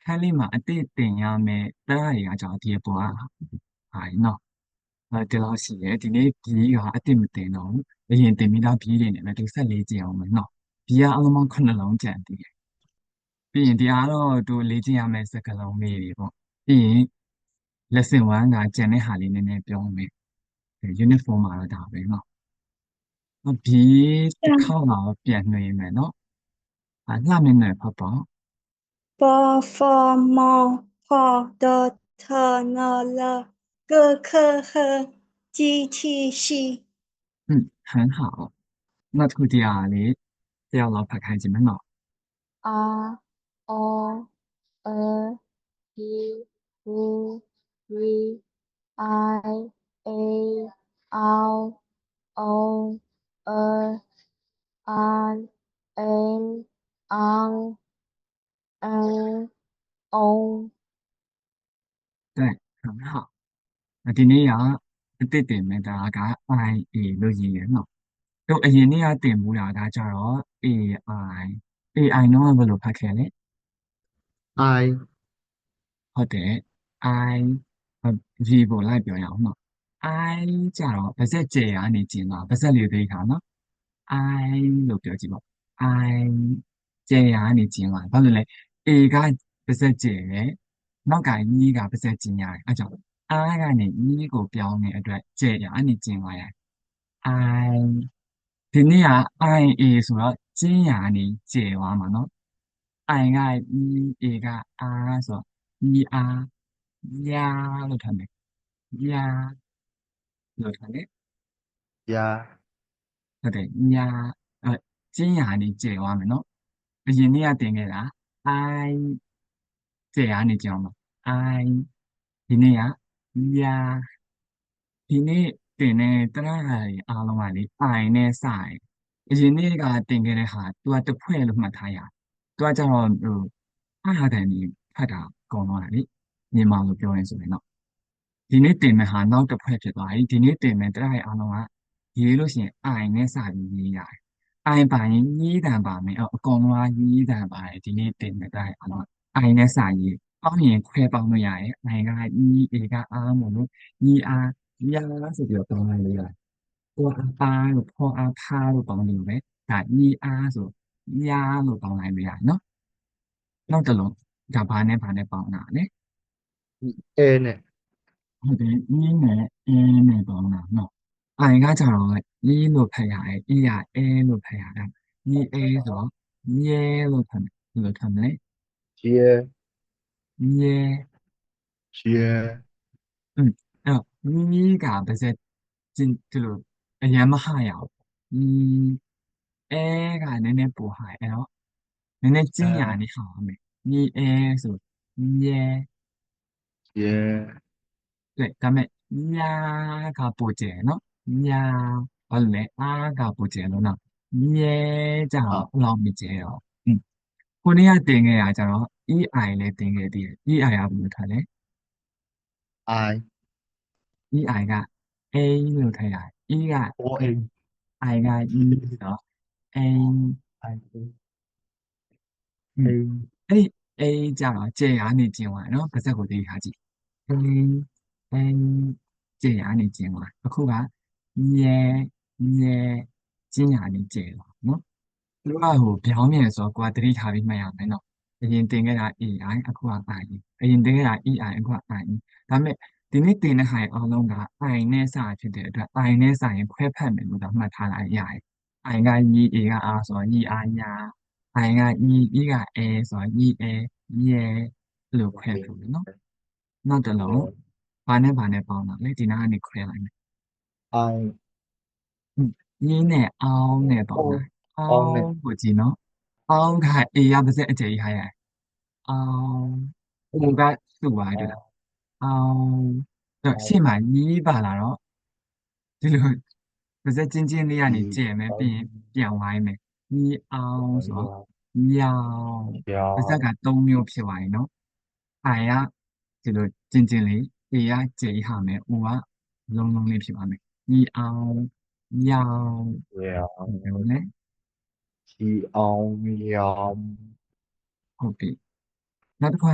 အခန်းလေးမှာအတိတ်တင်ရမယ်တရားတွေအကြောင်းဒီပေါ်อ่ะဟာနော်ဒီလောက်ရှိတယ်ဒီနေ့ဘီကအတိတ်မတင်တော့ဘူးအရင်တင်ပြီးသားဘီတွေနဲ့ပဲဒီဆက်လေးကြည့်အောင်မယ်နော်ဘီကအလုံးပေါင်း9လုံးကျန်သေးတယ်ပြီးရင်ဒီအားတော့သူလေ့ကျင့်ရမယ့်စကားလုံးလေးတွေပေါ့ပြီးရင် lesson 1ကကျန်တဲ့ဟာလေးနည်းနည်းပြောမယ် unit 4မှာတော့ဒါပဲနော်ဘီတစ်ခေါက်တော့ပြန်နှွေးမယ်နော်လှမင်းနဲ့ဖတ်ပေါ့ b f m p d t n l g k h g t x 很好那图底下里只要老拍开几门脑 R O L E U V I A R O L I N N N O 对很好ဒီနေ့ကအတစ်တင်မဲ့ဒါက IA လို့ရည်ရနော်တို့အရင်နေ့ကတင်မှုတာဒါကြတော့ AI တော့ဘယ်လိုဖတ်ခဲ့လဲ I ဟုတ်တယ် I V ပေါ်လိုက်ပြောရအောင်နော် I ကြတော့ဗစက်ကျေကနေကျင်တော့ဗစက်လေးသေးခါနော် I လို့ပြောကြည့်ပေါ့ I ကျေကနေကျင်လာဘာလို့လဲ A ကဗစက်ကျေတယ်နောက်ကကြီးကဗစက်ကျင်ရတယ်အဲကြောင့် I ကနေ E ကိုပြောင်းတဲ့အတွက်ကျေကနေကျင်လာရတယ် I ဒီနေ့က IA ဆိုတော့ကျင်းရာကနေကျေသွားမှာနော် I က E A က R ဆိုတော့ ER ရာလို့ထားမယ်ရာလို့ထားတယ် ya ဟုတ်တယ်ညာကျင်းရာနေကျဲသွားမယ်နော်အရင်နေ့ကတင်ခဲ့တာ I ကျဲရာနေကျအောင်ပါ I ဒီနေ့ကညာဒီနေ့တင်တဲ့တရားဟာတွေအားလုံးကလေ I နဲ့စတယ်အရင်နေ့ကတင်ခဲ့တဲ့ဟာ तू ကတစ်ဖွဲ့လို့မှတ်ထားရ तू ကကျတော့အားဟာတယ်နေဖတ်တာကောင်းတော့တာလေမြန်မာလိုပြောရင်ဆိုရင်တော့ဒီနေ့တင်မဲ့ဟာနောက်တစ်ဖွဲ့ဖြစ်သွားပြီဒီနေ့တင်မဲ့တရားဟာအားလုံးကရေးလို့ရှိရင် I နဲ့စပြီးရေးရတယ် I ပါရင်ရေးတံပါမယ်အကောင်လုံးကရေးတံပါတယ်ဒီနေ့တင်မဲ့တရားဟာအားလုံးက I နဲ့စရေးပေါင်းရင်ခွဲပေါင်းလို့ရတယ် I က E A က R မို့လို့ E R ရဆိုပြီးတော့ပေါင်းလိုက်လို့ရတယ်ကိုအပါလို့ခေါ်အားဖားလို့ပေါင်းလို့ပဲဒါ E R ဆိုရလို့ပေါင်းလိုက်လို့ရတယ်နော်နောက်တစ်လုံးဒါဘာနဲ့ပေါင်းတာလဲ e nè ဟုတ်တယ် E နဲ့ A နဲ့ပေါင်းတာနော် I ကကြတော့ E လို့ဖတ်ရတယ် E က A လို့ဖတ်ရတာ E A ဆိုတော့ရဲလို့ဖတ်မယ်ဘယ်လိုဖတ်မလဲ chia ရဲ chia အဲ့တော့မိကပါစက်ကျင်ဒီလိုအရန်မဟရအောင်အဲကနည်းနည်းပိုဟာအဲ့တော့နည်းနည်းကျင်းရ a နေဟာမယ်အဲဆိုရဲ chia 对ဒါပေမဲ့ညာကပိုကျယ်နော်ညာဘာလို့လဲအားကပိုကျယ်လို့နော်မြဲကြတော့à ဘယ်လောက်မကျယ်တော့ကိုနေ့ကတင်ခဲ့တာကြတော့ EI လည်းတင်ခဲ့သေးတယ် EI ကဘယ်လိုထားလဲ I EI က A လို့ထားရတယ် E က o A n I က E ဆိုတော့ A I อืม n အဲ့ဒီ A ကြတော့ကျေရနေကျင်သွားတယ်နော်ပါစက်ကိုသိထားကြည့် A ကျေရနေကျင်သွားအခုကမြဲမြဲကျင်းရနေကျဲသွားနော်သူကဟိုပြောင်းနေဆိုတော့ကိုကသတိထားပြီးမှတ်ရမယ်နော်အရင်တင်ခဲ့တာ AI အခုက I အရင်တင်ခဲ့တာ EI အခုက I ဒါပေမဲ့ဒီနေ့တင်တဲ့ဟာရဲ့အားလုံးက I နဲ့စဖြစ်တဲ့အတွက် I နဲ့စရင်ခွဲဖက်မယ်လို့တော့မှတ်ထားလိုက်ရတယ် I က E A က R ဆိုတော့ E R ညာ I က E E က A ဆိုတော့ E A ရဲလို့ခွဲဖက်မယ်နော်နောက်တစ်လုံးဘာနဲ့ပေါင်းတာလဲဒီနားကနေခွဲလိုက်မယ် I ရင်းနဲ့အောင်းနဲ့ပေါင်းတာ o အော on င်း nè ကိုကြည့်နော်အောင်းက A ရပါစေအကျယ်ကြီးဟာရအောင်း O ကစုပါတွေ့လား o အောင်းတော့ရှေ့ o မှာရီးပါလာတော့ဒီလိုပါစေချင်းလေးကနေကျthì ယ်မယ်ပြီး on ရင်ပြန်ဝိုင်းမယ်ရီးအောင်ဆိုတော့ on မြောင်ပါစက်က ya 3မျိုးဖြစ်သွားပြီနော် I ကဒီလိုချင်းလေး A ကကျယ်ကြီးဟာမယ် O ကလုံးလုံးလေးဖြစ်သွားမယ်ရီးအောင်မြောင်ya ဟုတ်တယ် chi on yom ဟုတ်ပြီ နောက်တစ်ခါ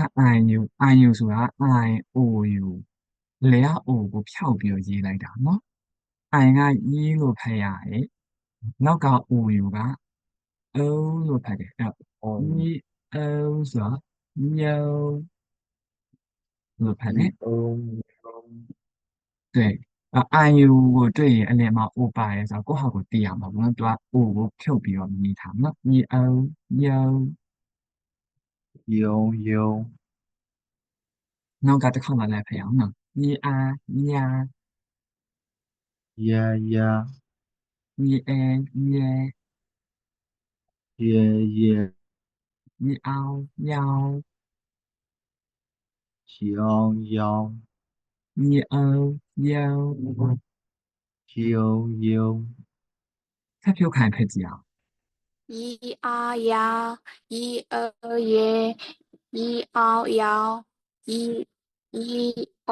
IU ဆိုတာ IOU လေက O ကိုဖြောက်ပြီးတော့ရေးလိုက်တာနော် I က E လို့ဖတ်ရတယ်နောက်က OU က O လို့ဖတ်တယ်အဲ့တော့ O E O ဆိုတော့ Yo လို့ဖတ်တယ် E O 对IU ကိုတွေ့ရင်အလယ်မှာ O ပါတယ်ဆိုတော့ကိုယ့်ဟာကိုသိရမှာပေါ့နော်သူက O ကိုဖြုတ်ပြီးတော့ရေးထားနော် EO Yo 有有နောက်ကတစ်ခေါက်မှလည်းဖတ်အောင်နော် ER Ya 呀呀 EA Yeah 耶耶 EO Yao 摇摇 EO Yo 悠悠ဆက်ဖြုတ်ခိုင်းဖတ်ကြည့်အောင် 一啊呀，一耶，一凹摇，一一欧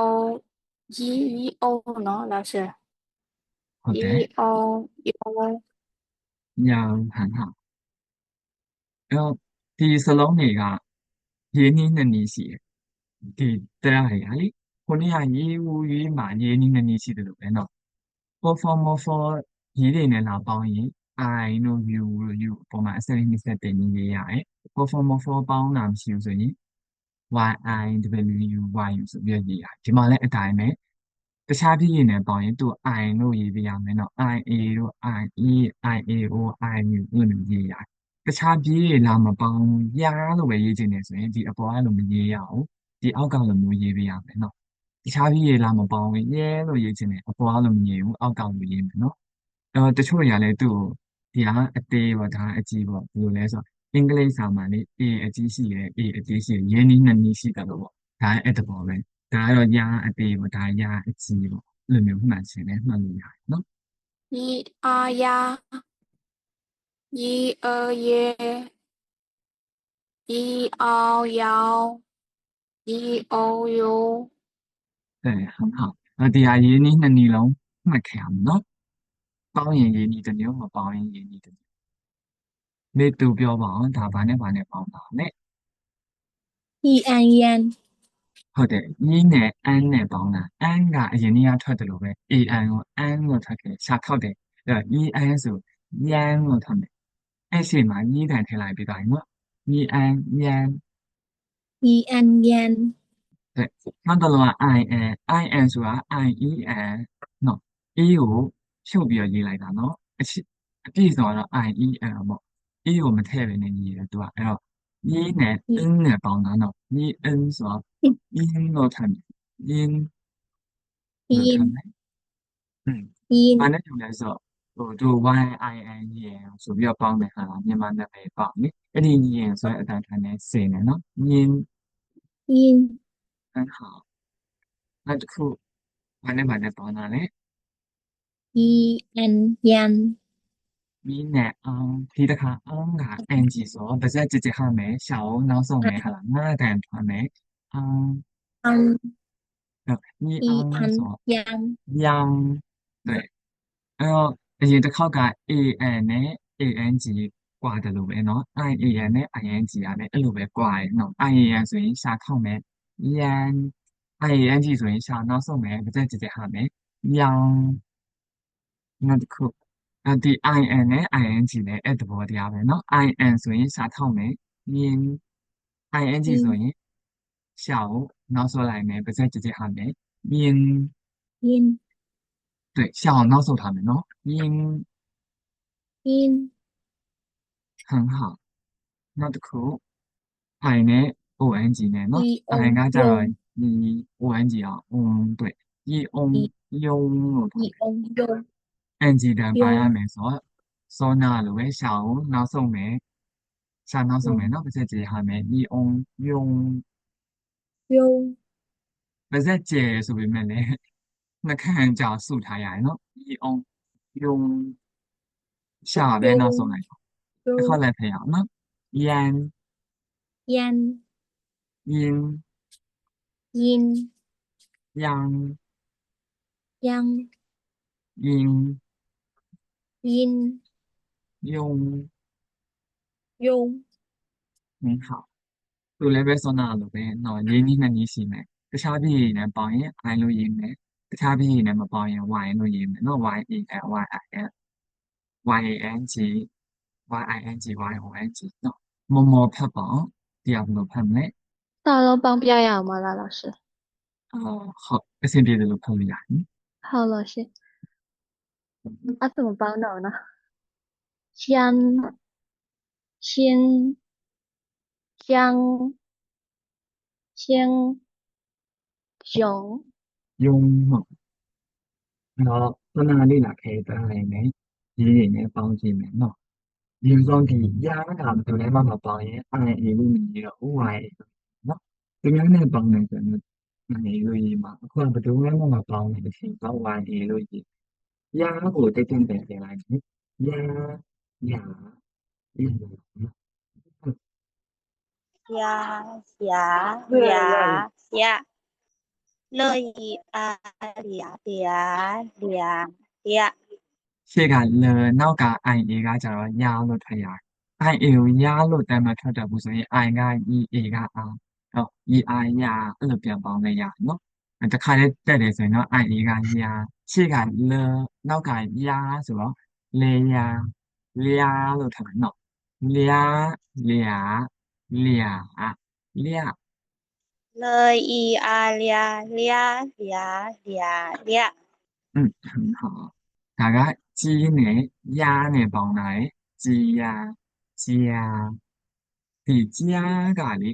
喏，老师，ဟုတ်တယ်一欧有 Yao 很好အဲ့တော့ဒီစလုံးတွေကရင်းနှီးနှစ်နည်းရှိတယ်ဒီတရားတွေကလေခုနကရေးဦးရေးမှာရင်းနှီးနှစ်နည်းရှိတယ်လို့ပဲเนาะ performer ရေးတွေနဲ့လာပေါင်းရင် I တို့ U တို့ U အပေါ်မှာအစလေးနှစ်ဆက်တင်ရေးရတယ် performer ပေါင်းတာမရှိဘူးဆိုရင် YIWU ဆိုပြီးရေးရတယ်ဒီမှာလည်းအတိုင်းပဲတခြားပြည့်ရင်လည်းပေါင်းရင်သူ I လို့ရေးပြရမယ်เนาะ IA တို့ IE IAO IU လို့ရေးရတယ်တခြားပြေးတွေလာမပေါင်းရလို့ပဲရေးချင်တယ်ဆိုရင်ဒီအပေါ်ကလို့မရေးရအောင်ဒီအောက်ကလို့မျိုးရေးပေးရမယ်เนาะတခြားပြေးတွေလာမပေါင်းရင်ရဲလို့ရေးချင်တယ်အပေါ်ကလို့မရေးဘူးအောက်ကလို့ရေးမယ်เนาะတချို့တွေကလည်းသူ့ကိုဒီကအသေးပေါ့ဒါကအကြီးပေါ့ဘယ်လိုလဲဆိုတော့အင်္ဂလိပ်စာမှာလေ A အကြီးရှိတယ် A အသေးရှိတယ်ရင်းနှီးနှစ်နည်းရှိတယ်လို့ပေါ့ဒါအဲ့တဘောပဲဒါကတော့ရအသေးပေါ့ဒါရအကြီးပေါ့အဲ့လိုမျိုးမှတ်ချင်တယ်မှတ်လို့ရတယ်เนาะ一啊呀，一耶，一凹摇，一欧有。对很好ဒီဟာရင်းနှီးနှစ်နည်းလုံးမှတ်ခဲ့အောင်เนาะပေါင်းရင်ရင်းနှီးတစ်မျိုးမပေါင်းရင်ရင်းနှီးတစ်မျိုးလေ့တူပြောပါအောင်ဒါဘာနဲ့ဘာနဲ့ပေါင်းတာလဲ一安烟，ဟုတ်တယ် E နဲ့ N နဲ့ပေါင်းတာ N ကအရင်နေ့ကထွက်တယ်လို့ပဲ AN ကို N လို့ထွက်ခဲ့ရှာခောက်တယ်အဲ့တော့ EN ဆို Yan လို့ထွက်မယ်အဲ့ရှိမှာ E တန်ထည့်လိုက်ပြီးသွားရင်နော် EN Yan 一安烟，တဲ့နောက်တစ်လုံးက IN ဆိုတာ IEN နော် E ကိုဖြုတ်ပြီးတော့ရေးလိုက်တာနော်အပြည့်စုံကတော့ IEN ပေါ့ E ကိုမထည့်ဘဲနဲ့ရေးတယ်သူကအဲ့တော့ E နဲ့ N နဲ့ပေါင်းတာနော် EN ဆိုတော့ in လို့ထပ်မယ် in လို့ထပ်音မယ်อืมဘာ音နဲ့တူလဲဆိုတော့သူ YIN ရင်ဆိုပြီးတော့ပေါင်းတယ်ဟာမြန်မာနာမည်ပေါင်းလေအဲ့ဒီရင်ဆိုတဲ့အတိုင်းထိုင်နေစင်တယ်နော် yin 音很好နောက်တစ်ခုဘာနဲ့ပေါင်းတာလဲ一安烟，mi နဲ့ on ဒီတစ်ခါ on က ng ဆိုတော့ပါဇက်ကြစ်ကြစ်ဟာမယ်ရှောင်းနောက်ဆုံးမယ်ဟာလားငါးတန်ထွားမယ် on 安mi 一 on ဆို安တော့ 烟，yang 对အဲ့တော့အရင်တစ်ခေါက်က AN နဲ့ ANG ကွာတယ်လို့ပဲเนาะ IAN နဲ့ ING ကလည်းအဲ့လိုပဲကွာတယ်เนาะ IAN ဆိုရင်ရှာခောက်မယ် yan IANG ဆိုရင်ရှာနောက်ဆုံးမယ်ပါဇက်ကြစ်ကြစ်ဟာမယ် yang နောက်တစ်ခုဒီ IN နဲ့ ING နဲ့အဲ့သဘောတရားပဲเนาะ IN ဆိုရင်ရှာထောက်မယ် yin ING ဆို音ရင်ရှာကိုနောက်ဆုတ်လိုက်မယ်ပါဇက်ကြစ်ကြစ်ဟာမယ် yin 音对下好နောက်ဆုတ်ထားမယ်เนาะ yin 音很好နောက်တစ်ခု I နဲ့ ONG နဲ့เนาะ 一 I က欧ကြတော့用ဒီ ONG อ่ะ对一 on 一用လို့ထား一မယ် 欧用 NG တန်ပါရ用မယ်ဆိုတော့စောနာလိုပဲရှာအောင်နောက်ဆုံးမယ်ရှာနောက်ဆုံးမယ်用เนาะပါစက်ကြေဟာမယ်一 on 用用ပါစက်ကြေဆိုပေမဲ့လည်းနှခမ်းကြောင်စုထားရတယ်เนาะ一 on 用ရှာပဲနောက်ဆုံးလိုက်တစ်ခါ用လည်းဖယ်အောင်เนาะ yan 烟 yin 音 yang 央 yin 音用用很好သူလည်းပဲစောနာလိုပဲနော်ရေးနည်းနှစ်နည်းရှိမယ်တခြားပြည်နဲ့ပေါင်းရင် I လို့ရေးမယ်တခြားပြည်နဲ့မပေါင်းရင် Y လို့ရေးမယ်နော် Y E L Y I L Y A N G Y I N G Y O N G နော်မော်ဖတ်ပါတရားဘယ်လိုဖတ်မလဲ大龙帮表扬吗？那老师，ဟုတ်အဆင်ပြေတယ်လို့ဖတ်လို့ရတယ်好，老师，啊，怎么帮到呢？香香香香熊ယုံဟုတ်နော်စောနာလေးလာခဲ့တာလည်းမယ်ရေးနေနဲ့ပေါင်းကြည့်မယ်နော်ဒီဆုံးဒီရာတာဘယ်လိုလဲမှမပေါင်းရင် I A လို့မရေးတော့ Y နော်ဒီများနဲ့ပေါင်းတယ်ဆိုရင် I လို့ရေးမှာအခုကဘယ်လိုမှမပေါင်းတဲ့အချိန်တော့ Y A လို့ရေးရာကိုတိတ်တိတ်ပြန်ပြန်လိုက်မယ်ရာရာ呀，乐意啊呀，ရှေ့ကလနောက်က I A ကကျတော့ရာလို့ထည့်ရတယ် I A ကိုရာလို့တမ်းမထွက်တတ်ဘူးဆိုရင် I က E A က R ဟုတ် E I ရာအဲ့လိုပြန်ပေါင်းလိုက်ရနော်တခါလေးတက်တယ်ဆိုရင်တော့ I A ကရာရှေ့ကလနောက်ကရာဆိုတော့လေရာလျာလို့ထည့်မယ်နော်လျာလျာလျာလျာ乐意啊呀，好ဒါကကြီးနဲ့ရာနဲ့ပေါင်းတာလေကြီးရာကြီးရာဒီကြားကလေ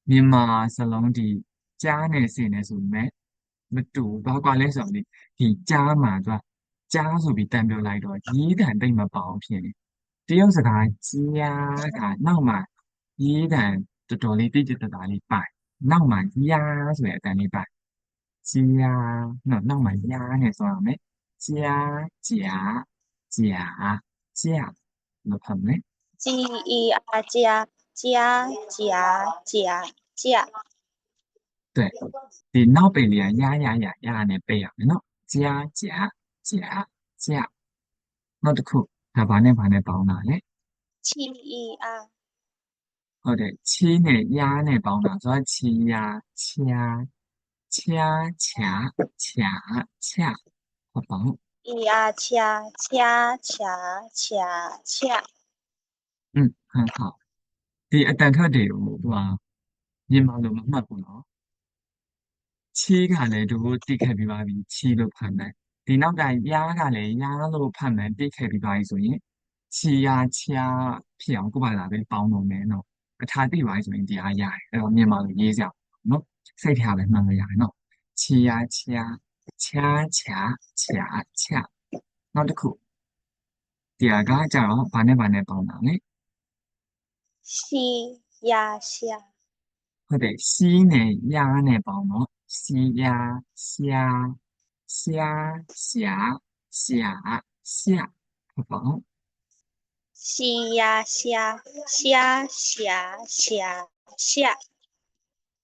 မြန်မာစလုံးဒီကြားနဲ့ဆင်နေဆိုပေမဲ့မတူဘာကွာလဲဆိုတော့လေဒီကြားမှာသူကကြားဆိုပြီးတန်ပြောလိုက်တော့ရေးတန်တိတ်မပေါအောင်ဖြစ်နေတရုတ်စကားကြားကနောက်မှာရေးတန်တော်တော်လေးတိကျတသားလေးပိုင်နောက်မှာရာဆိုတဲ့အတန်လေးပိုင်ကြားနောက်မှာရာနဲ့ဆိုရမယ်ကြားကြားမဖတ်နဲ့G E R 加，对ဒီနောက်ပိတ်လေးကရနဲ့ပိတ်ရမယ်နော်ကြားနောက်တစ်ခုဒါဘာနဲ့ပေါင်းတာလဲ七 E R ဟုတ်တယ်ချီးနဲ့ရာနဲ့ပေါင်းတာဆိုတော့ချီရာချာချဟုတ်ပါဘူး E R 恰，很好ဒီအတန်ထွက်တွေကိုဟိုမြန်မာလိုမမှတ်ဘူးနော်ချီးကလည်းတို့တိခဲ့ပြီးပါပြီချီးလို့ဖတ်မယ်ဒီနောက်ကရာကလည်းရာလို့ဖတ်မယ်တိခဲ့ပြီးပါပြီဆိုရင်ချီယာချာဖြစ်အောင်ကိုယ့်ဘာသာပဲပေါင်းလို့မယ်နော်ကထာတိပါဆိုရင်တရားရတယ်အဲ့တော့မြန်မာလိုရေးကြအောင်နော်စိတ်ထားပဲမှန်လို့ရတယ်နော်ချီယာချာနောက်တစ်ခုတရားကကြတော့ဘာနဲ့ပေါင်းတာလဲ西呀下，ဟုတ်တယ်စီးနဲ့ရာနဲ့ပေါင်းတော့စီယာရှာဟုတ်ပါဘူး西呀下，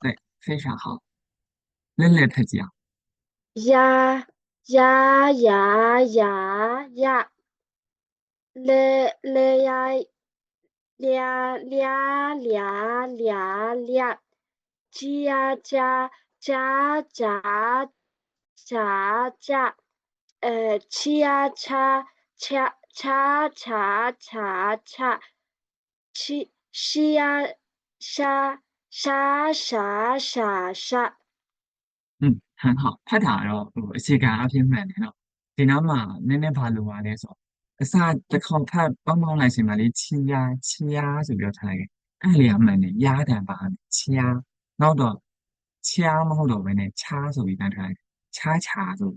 对非常好练练太极啊呀呀，嘞呀，鸡呀加，七呀恰，西呀沙，很好ဖတ်တာတော့ဟိုအခြေခံအဖြစ်မှန်တယ်နော်ဒီနောက်မှာနည်းနည်းဘာလိုပါလဲဆိုအစတစ်ခေါက်ဖတ်ပေါင်းလိုက်ရှင်ပါလေချီယာဆိုပြီးတော့ထားလိုက်အဲ့လေကမှန်တယ်ရာတန်ပါချီယာနောက်တော့ချာမဟုတ်တော့ဘဲနဲ့ချာဆိုပြီးတန်းထားလိုက်ချာဆို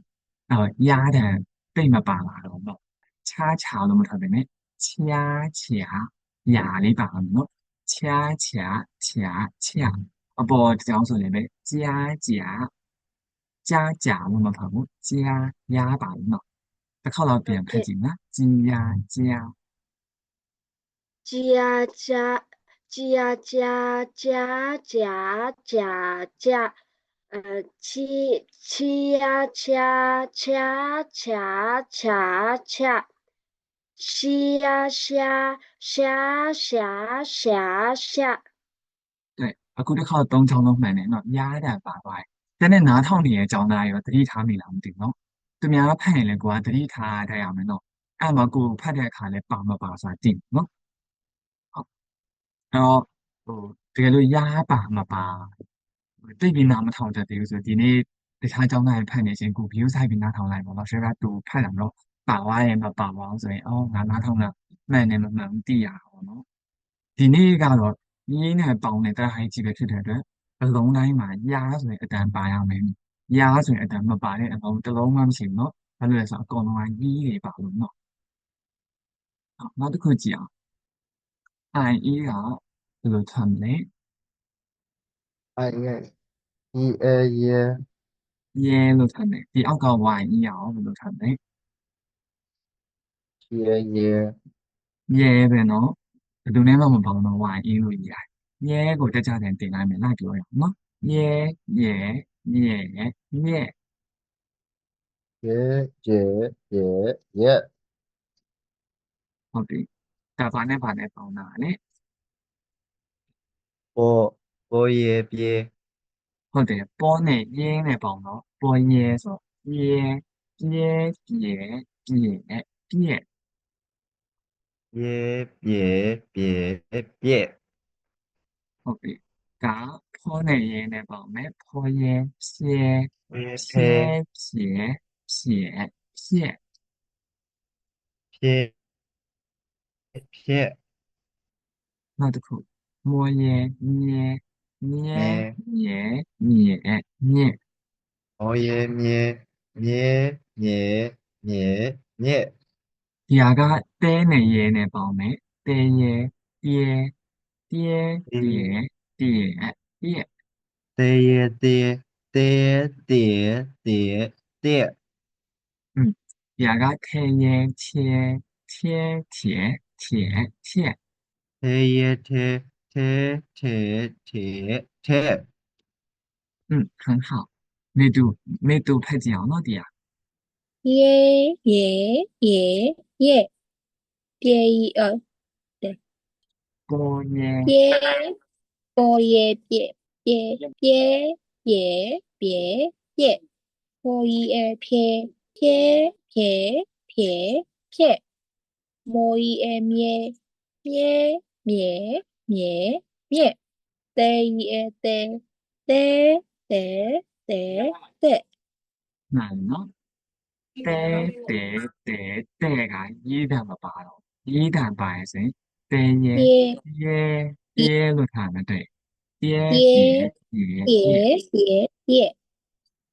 ရာတန်တိတ်မပါလာတော့ပေါ့ချာလို့မထားဘဲနဲ့ချာရာလေးပါအောင်နော်ချာအပေါ်ကြောင်းဆိုလည်းပဲကြာလို့မဖတ်ဘူးရပါဘူးနော်တစ်ခေါက်လောက်ပြန်ဖတ်ကြည့်နော်ကြာ 鸡呀加，七呀恰，西呀下，对အခုတစ်ခါ3ချောင်းလုံးမှန်တယ်နော်ရတာပါသွားတယ်တဲ့နားထောင်နေရဲ့အကြောင်းသားရောသတိထားမိလားမသိဘူးနော်သူများဖတ်ရင်လည်းကိုကသတိထားတတ်ရမယ်နော်အဲ့မှာကိုဖတ်တဲ့အခါလည်းပါမပါဆိုတာသိနော်ဟုတ်အဲ့တော့ဟိုတကယ်လို့ရပါမပါသိပြီးနားမထောင်တတ်သေးဘူးဆိုဒီနေ့တခြားကျောင်းသားတွေဖတ်နေခြင်းကို view ဆိုင်ပြီးနားထောင်လိုက်ပါတော့ရှယ်ကတူဖတ်လာမလို့ပါသွားရင်မပါပါအောင်ဆိုရင်အော်ငါနားထောင်တာမှန်တယ်မမှန်ဘူးသိရအောင်နော်ဒီနေ့ကတော့ရင်းနဲ့ပေါင်းနဲ့တရဟိုင်းကြီးပဲဖြစ်တဲ့အတွက်အလုံးတိုင်းမှာရာဆိုရင်အတန်ပါရမယ်ရာဆိုရင်အတန်မပါတဲ့အလုံးတစ်လုံးမှမရှိဘူးเนาะဘာလို့လဲဆိုတော့အကုန်လုံးကကြီးတွေပါလို့เนาะနောက်တစ်ခုကြည့်အောင် I E ကဘယ်လိုထမ်းလဲ I E E ရဲလို့ထမ်းတယ်ဒီအောက်က Y E ရအောင်ဘယ်လိုထမ်းလဲ 耶ရဲပဲเนาะဘယ်သူနဲ့မှမပေါင်းတော့ Y E လို့ရေးရတယ်ရဲကိုတက်ကြတယ်တင်လိုက်မယ်လိုက်ပြောရအောင်เนาะရဲရဲရဲရဲ 耶，ဟုတ်ပြီဒါဘာနဲ့ပေါင်းတာလဲ波耶别ဟုတ်တယ်ပေါ်နဲ့ရင်းနဲ့ပေါင်းတော့ပေါ်ရဲဆိုရဲရဲရဲရဲပြည့်别，ဟုတ်ပြီဒါပေါ်နဲ့ရင်းနဲ့ပေါင်းမယ်ပေါ်ရဲဖြဲ耶ဖြဲ呸ဖြဲဖြဲဖြဲ撇撇နောက်တစ်ခုမောရဲမြဲမြဲ咩မြဲမြဲမြဲ哦耶咩，ဒီဟာကတဲနဲ့ရဲနဲ့ပေါင်းမယ်တဲရဲပြဲပြဲပြဲပြဲပြဲ爹，嗯，第二个天爷切切切切切，贴，很好。没读太讲了的呀，耶耶耶耶，别一对，波耶耶波耶别别别耶别耶，波耶撇撇撇撇撇，摩耶咩咩咩咩咩，得耶得得得得得，难了。得一旦不罢了，一旦罢是得耶耶耶路他们对，耶耶耶耶耶，耶耶耶。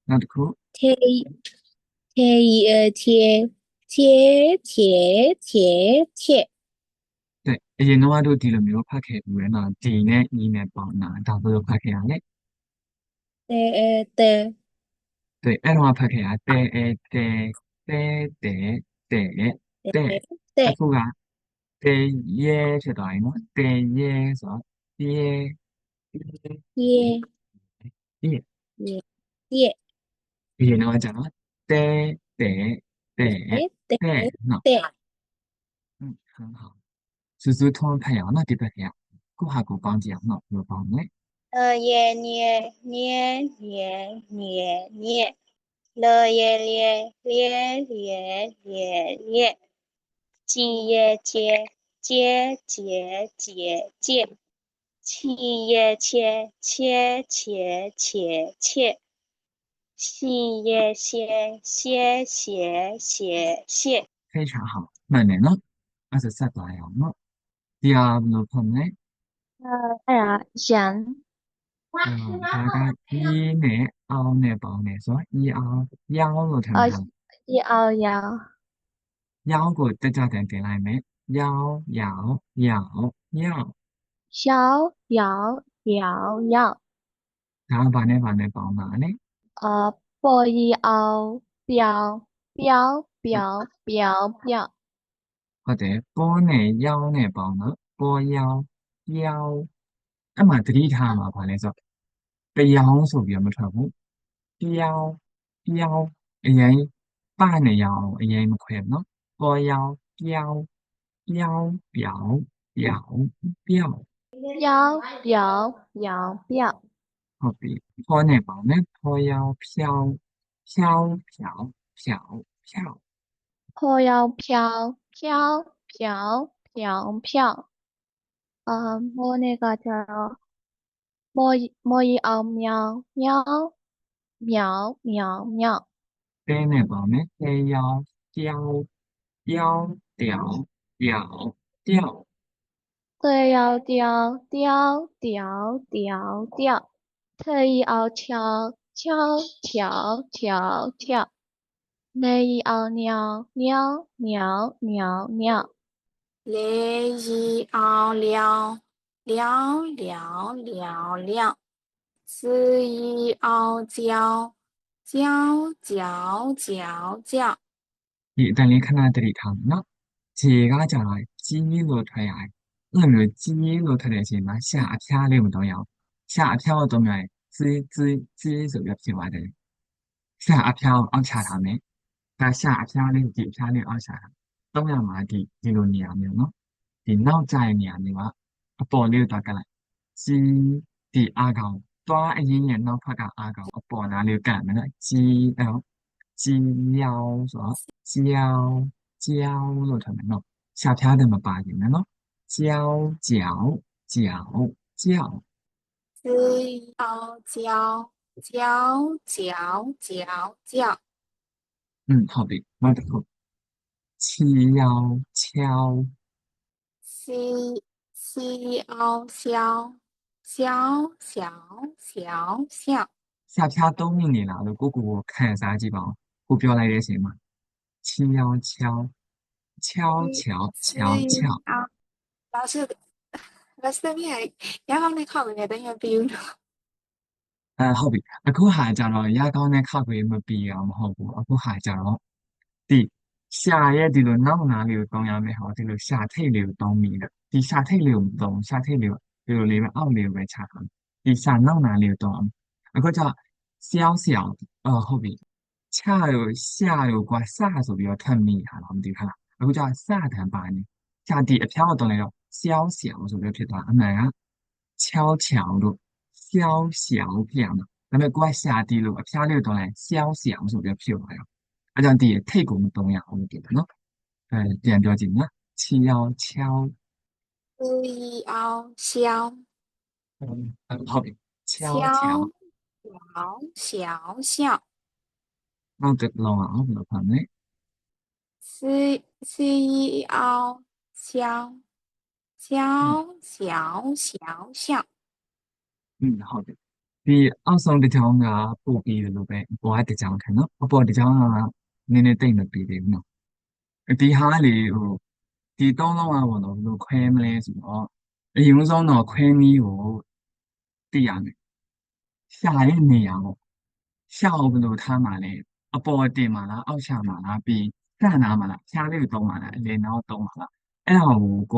那就酷。贴贴贴贴贴贴贴，对，而且侬话都提了没有拍开有人呢，第呢一呢帮那，大不都拍开啊嘞？的对，အဲ့တော့ဖတ်ခဲ့တာတဲ的အခုကတဲရဲဖြစ်သွားပြီနော်တဲရဲဆိုတော့ရဲ耶ရဲ耶耶ဒီတော့ကြာနော်တဲတဲတဲနော်的很好စူးထုံးဖတ်ရအောင်နော်ဒီဘက်ကကိုဟာကိုကောင်းကြည့်အောင်နော်ဘယ်လိုပေါင်းလဲ耶捏捏捏捏捏，了耶咧咧咧咧咧，鸡耶接接接接接，七耶切切切切切。细叶谢，非常好慢點နော်အဲ့ဒါဆက်သွားရအောင်နော်ဒီဟာဘယ်လိုဖတ်မလဲ哎呀，人ဒါက e နဲ့အောင်နဲ့ပေါင်းတယ်ဆိုတော့ e အောင်ရောင်းလို့ထင်呃တာ要ရောင်းကိုတက်ကြတယ်တင်လိုက်မယ်ရောင်း要ဒါကဘာနဲ့ပေါင်းတာလဲ不要标ဟုတ်တယ်ပေါ်နဲ့ရောင်းနဲ့ပေါင်းတော့ပေါ်ရောင်းအဲ့မှာသတိထားမှာဘာလဲဆိုတော့တရားဆိုပြီးတော့မထွက်ဘူးပြောင်းအရင်ပနဲ့ရောင်းအရင်မခွဲဘူးနော်ပေါ်ရောင်းပြောင်းပြောင်းပြောင်းပြောင်း飘飘飘飘， ဟုတ်ပြီဖောနဲ့ပေါင်းမယ်ဖောရောက်ဖြောင်းဖြောင်းဖြောင်းဖြောင်းဖြောင်း飘飘飘飘飘飘。뭐네가 저 뭐이喵喵喵喵喵。 တဲနဲ့ပေါင်းမယ်တဲရောက်ပြောင်းပြောင်း屌屌屌对要调调调调调，特要敲敲敲敲敲，你要尿尿尿尿尿，你一奥了了了了了，四一奥叫叫叫叫叫， ဒီအတန်လေးခဏတတိထားမယ်နော်ခြေကကြာလာကြီးလို့ထွက်ရတယ်အဲ့လိုမျိုးကြီးလို့ထွက်တဲ့အချိန်မှာရှာအဖျားလေးမတော့ရအောင်ရှာအဖျားကိုတော့မြင်ကြီးဆိုပြီးဖြစ်သွားတယ်ရှာအဖျားကိုအောက်ချထားမယ်ဒါရှာအဖျားလေးဒီအဖျားလေးအောက်ချထားတော့ရမှာဒီလိုနေရာမျိုးနော်ဒီနောက်ကျတဲ့နေရာမျိုးကအပေါ်လေးကိုတွားကပ်လိုက်ကြီးဒီအားကောင်တွားအရင်ရဲ့နောက်ဖက်ကအားကောင်အပေါ်နားလေးကိုကပ်မယ်နော်ကြီးအဲ့ကြီးရောက်ဆိုတော့ကြောင်းကြောင်းလို့ထားမယ်နော်ရှာဖျားတယ်မပါဘူးနော်ကြောင်းကြောင်းကြောင်းကြောင်း四一奥叫叫叫叫叫，ဟုတ်ပြီနောက်တစ်ခုချီရောက်ချောင်း西奥笑笑笑笑笑， ရှာဖျားသုံးမိနေလားလို့ကိုခံစားကြည့်ပါဦးကိုပြောလိုက်တဲ့အချိန်မှာချီရောက်ချောင်းချောင်းချောင်းချောင်းချောင်း啊，老师你係有講你考嘅等於標咯，ဟုတ်ပြီအခုဟာကြတော့ရကောင်းတဲ့ခောက်တွေမပြီးအောင်မဟုတ်ဘူးအခုဟာကြတော့ဒီရှာရဲ့ဒီလိုနောက်နာလေးကိုတောင်းရမယ်ဟောဒီလိုရှာထိတ်လေးကိုတောင်းမိတယ်ဒီရှာထိတ်လေးကိုမတောင်းရှာထိတ်လေးကိုဒီလိုလေးပဲအောက်လေးကိုပဲချထားမယ်ဒီရှာနောက်နာလေးကိုတောင်းအောင်အခုကျဆောဟုတ်ပြီချရောရှာရောကွာစဆိုပြီးတော့ထပ်မိတာတော့မသိဘူးဟာအခုကျစတန်ပါနေရှာဒီအဖျားကိုတောင်းလိုက်တော့ဆောဆိုပြီးဖြစ်သွားအမှန်ကချောချောင်းတို့ဆောဖြစ်အောင်ဒါပေမဲ့ကိုကရှာဒီလိုအဖျားလေးကိုတောင်းလိုက်ဆောဆိုပြီးဖြစ်သွားရောအဲ့ကြောင့်ဒီထိတ်ကိုမတုံးရအောင်လို့ပြောတယ်နော်ပြန်ပြောကြည့်နော်ချီယောချောင်း四一奥笑ဟုတ်ပြီချောင်းချောင်း笑笑，နောက်တစ်လုံးအောင်ဘယ်လိုဖတ်မလဲ四一奥笑笑笑笑笑，ဟုတ်ပြီဒီအောက်ဆုံးတစ်ချောင်းကပို့ပြီးတယ်လို့ပဲအပေါ်ကတစ်ချောင်းခံနော်အပေါ်တစ်ချောင်းကနည်းနည်းတိတ်မပြီးသေးဘူးနော်ဒီဟာလေဒီသုံးလုံးကဘောနော်ဘယ်လိုခွဲမလဲဆိုတော့အရင်ဆုံးတော့ခွဲနည်းကိုသိရမယ်ရှာရဲ့နေရာပေါ့ရှာကိုဘယ်လိုထားမှာလဲအပေါ်တင်မှာလားအောက်ရှာမှာလားပြီးစနာမှာလားဖျားလေးကိုသုံးမှာလားအလေနောက်သုံးမှာလားအဲ့ဒါကိုက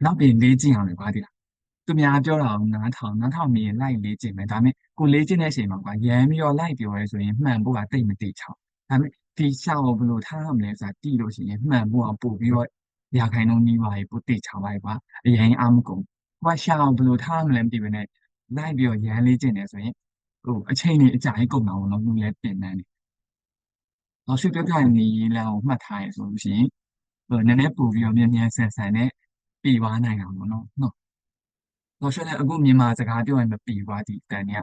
နောက်ပြီးလေ့ကျင့်အောင်လေကွာဒီလားသူများပြောတာကိုနားထောင်ပြီးလိုက်လေ့ကျင့်မယ်ဒါပေမဲ့ကိုလေ့ကျင့်တဲ့အချိန်မှာကွာရမ်းပြီးတော့လိုက်ပြောရဲဆိုရင်မှန်ဖို့ကတိတ်မတိချောင်းဒါပေမဲ့ဒီရှာကိုဘယ်လိုထားရမလဲဆိုတာတိလို့ရှိရင်မှန်ဖို့ကပို့ပြီးတော့ရာခိုင်နှုန်းနီးပါးပို့တိချောင်းပါကွာအရင်အားမကုန်ကွာရှာကိုဘယ်လိုထားရမလဲမသိဘဲနဲ့လိုက်ပြီးတော့ရမ်းလေ့ကျင့်နေဆိုရင်အချိန်ကြီးအကြာကြီးကုန်တာပေါ့နော်လူလည်းပြင်နေတယ်။နောက်ရွှေပြပြနေလမ်းကိုမှတ်ထားရဆိုလို့ရှိရင်နည်းနည်းပို့ပြီးတော့မြန်ဆန်နဲ့ပြီးသွားနိုင်တာပေါ့နော်။နောက်ရွှေလည်းအခုမြန်မာစကားပြောရင်မပြီးသွားဒီတန်เนี่ย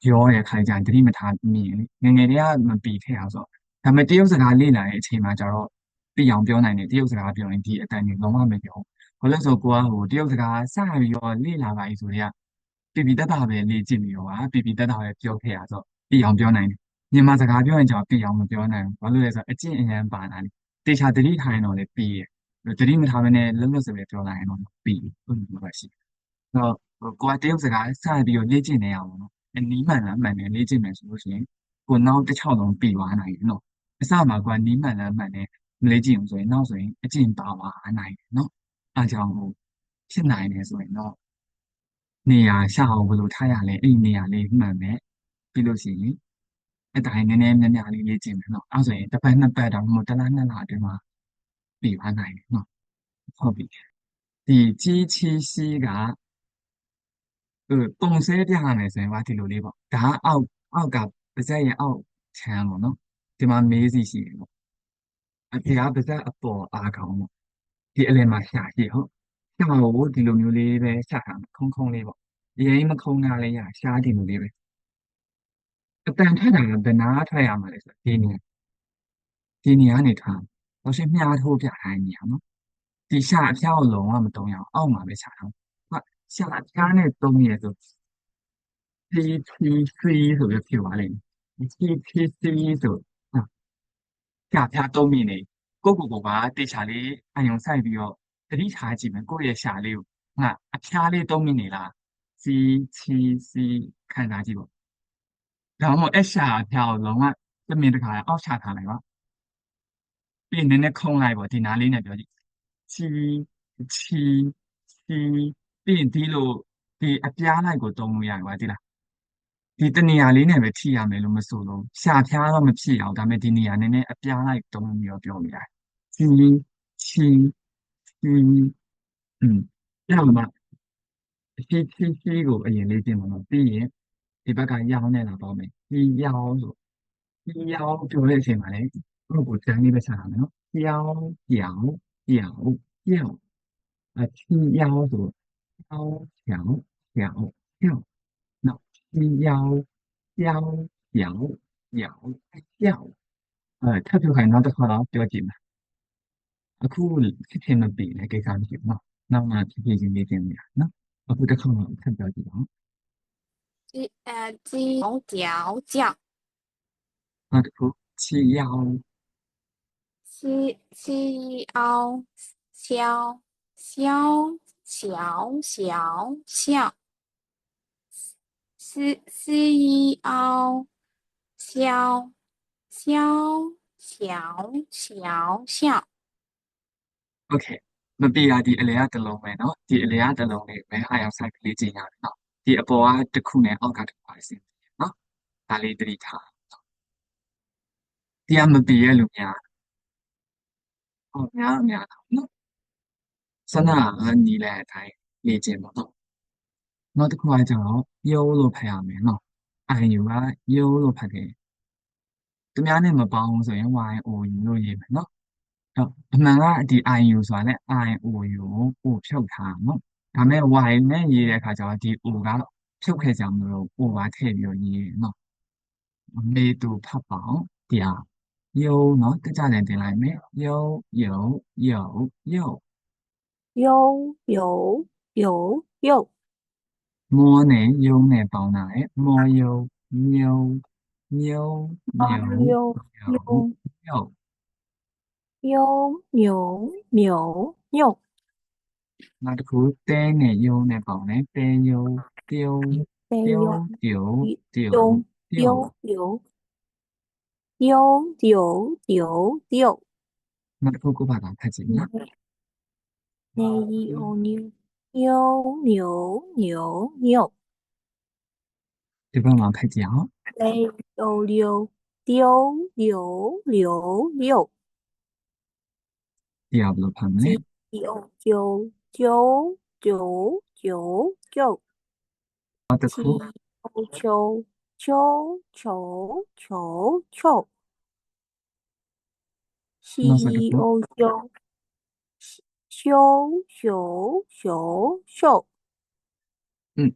ပြောတဲ့ခိုင်ကြရင်တတိမထားမြင်လေငယ်တည်းကမပြီးခဲ့အောင်ဆိုဒါပေမဲ့တရုတ်စကားလေ့လာတဲ့အချိန်မှာကျတော့ပြီးအောင်ပြောနိုင်တယ်တရုတ်စကားပြောရင်ဒီအတန်ကြီးလုံးဝမပြောဘူး။ဘာလို့ဆိုကိုကတရုတ်စကားစပြီးတော့လေ့လာပါပြီဆိုတော့ပြပြတတ်တာပဲလေ့ကျင့်ပြီးတော့ပြပြတတ်တာပဲပြောခဲ့ရဆိုပြီးအောင်ပြောနိုင်တယ်မြန်မာစကားပြောရင်ကြောင့်ပြီးအောင်မပြောနိုင်ဘူးဘာလို့လဲဆိုတော့အကျင့်အရန်ပါလာတယ်တေချာတတိထိုင်တော့လေပြီးရတတိမထားဘဲနဲ့လွတ်စပဲပြောလိုက်ရင်တော့ပြီးဟုတ်လို့ပါရှိတော့ကိုကတရုတ်စကားစပြီးတော့လေ့ကျင့်နေရအောင်နော်အနီးမှန်လားမှန်တယ်လေ့ကျင့်မယ်ဆိုလို့ရှိရင်ကိုနောက်တစ်ချောင်းလုံးပြီးသွားနိုင်တယ်နော်အစမှာကိုကနီးမှန်လားမှန်တယ်မလေ့ကျင့်ဘူးဆိုရင်နောက်ဆိုရင်အကျင့်ပါသွားနိုင်တယ်နော်အားကြောင့်ဖြစ်နိုင်တယ်ဆိုရင်တော့နေရာရှာအောင်ဘယ်လိုထားရလဲအဲ့ဒီနေရာလေးမှန်မယ်ပြီးလို့ရှိရင်အတိုင်းနည်းနည်းများများလေးလေ့ကျင့်မယ်နော်အဲ့ဆိုရင်တစ်ပတ်နှစ်ပတ်တော့မဟုတ်တစ်လနှစ်လအတွင်းမှာပြီးသွားနိုင်တယ်နော်ဟုတ်ပြီ ဒီG7C가 그 똥세대하면서 와 뒤로 리버 다 아웃가 በ자의 아웃 찬နော်ဒီမှာမေးစီရှိတယ်ပေါ့ဒီကပါဇက်အပေါ်အားကောင်းပေါ့ဒီအလယ်မှာရှာရှိဟုတ်ရှာကိုဒီလိုမျိုးလေးပဲရှာထားမယ်ခုံလေးပေါ့အရင်မခုံတာလေးရရှာဒီလိုလေးပဲအတန်ထက်တာကဘယ်နာထွက်ရမှာလဲဆိုဒီနေရာကနေထားတော့ရှင်းမြားထိုးပြထားတဲ့နေရာနော်ဒီရှာအဖျောက်လုံးဝမတုံးရအောင်အောက်မှာပဲရှာထားဟုတ်ရှာအဖျားနဲ့တုံးရဆို TTC ဆိုပြီးဖြစ်သွားလိမ့်မယ် TTC ဆိုရှာဖျားတုံးမိနေကိုကတေချာလေးအယုံဆိုင်ပြီးတော့တတိထားကြည့်မယ်ကိုယ့်ရဲ့ရှာလေးကိုငါအဖျားလေးတုံးမိနေလား CTC ခံစားကြည့်ပေါ့ဒါမှမဟုတ်အရှာအဖျားကိုလုံးဝတစ်မင်တစ်ခါအောက်ချထားလိုက်ပါပြီးရင်နည်းနည်းခုံလိုက်ပေါ့ဒီနားလေးနဲ့ပြောကြည့်ချီချီချီပြီးရင်ဒီလိုဒီအပြားလိုက်ကိုတုံးလို့ရတယ်ကွာဒီလားဒီတနေရာလေးနဲ့ပဲထိရမယ်လို့မဆိုလို့ရှာဖျားတော့မဖြစ်အောင်ဒါပေမဲ့ဒီနေရာနည်းနည်းအပြားလိုက်တုံးပြီးတော့ပြောလို့ရတယ်ချီချီချီအဲ့တော့မှချီကိုအရင်လေးပြင်ပါတော့ပြီးရင်ဒီဘက်ကရောင်းနေတာပေါ့မယ်ဒီရောင်းဆိုဒီရောင်းပြောတဲ့အချိန်မှာလေဟုတ်ကိုတန်းလေးပဲဆက်ရမယ်နော်ရောင်းရောင်းရောင်းရောင်းချီရောင်းဆိုရောင်းရောင်းရောင်းရောင်းနော်ချီရောင်းရောင်းရောင်းရောင်းရောင်းထပ်ပြောခိုင်းနောက်တစ်ခါတော့ပြောကြည့်မယ်အခုဖြစ်ဖြစ်မပြီးလေကိစ္စမရှိဘူးနော်နောက်မှဖြစ်ဖြစ်ချင်းလေးတင်ပြနော်အခုတစ်ခါတော့ထပ်ပြောကြည့်ပါဦး鸡脚叫နောက်တစ်ခုချီရောင်း西凹消消小小笑西凹消消小小笑 โอเคမပြီးတာဒီအလဲကတစ်လုံးပဲเนาะဒီအလဲကတစ်လုံးလေးပဲအားရဆိုင်ကလေးကျင်ရတယ်เนาะဒီအပေါ်ကတစ်ခုနဲ့အောက်ကတစ်ခုပါစင်เนาะဒါလေးသတိထားဒီကမပြီးရဲ့လူများဟုတ်များเนาะစနနီးတဲ့အတိုင်းလေ့ကျင့်ပါတော့နောက်တစ်ခုကကျတော့ရိုးလို့ဖတ်ရမယ်เนาะအိုင်ယူကရိုးလို့ဖတ်တယ်သူများနဲ့မပေါင်းဆိုရင် YOU လို့ရေးမယ်เนาะအမှန်ကဒီ IU ဆိုတာလည်း IOU ကိုဖြုတ်ထားเนาะဒါပေမဲ့ Y နဲ့ရေးတဲ့အခါကျတော့ဒီ O ကတော့ဖြုတ်ခဲ့ကြမလို့ O ပါထည့်ပြီးတော့ရေးเนาะမေတူဖတ်ပါအောင်ဒီဟာယုံเนาะတကြလည်းတင်လိုက်မယ်ယုံယုံယုံယုံ有မောနဲ့ယုံနဲ့ပေါင်းတာလေမောယုံညုံညုံညုံယုံယုံနောက်တစ်ခုတဲနဲ့ယုံနဲ့ပေါင်းတယ်တဲယုံtiêu tiêu tiểu tiểu tiểu နောက်တစ်ခုကိုပါတာဖတ်ကြည့်နော်ဒီဘက်မှာဖတ်ကြည့်အောင်ဒီဟာဘယ်လိုဖတ်မလဲနောက်တစ်ခုနောက်တစ်ခု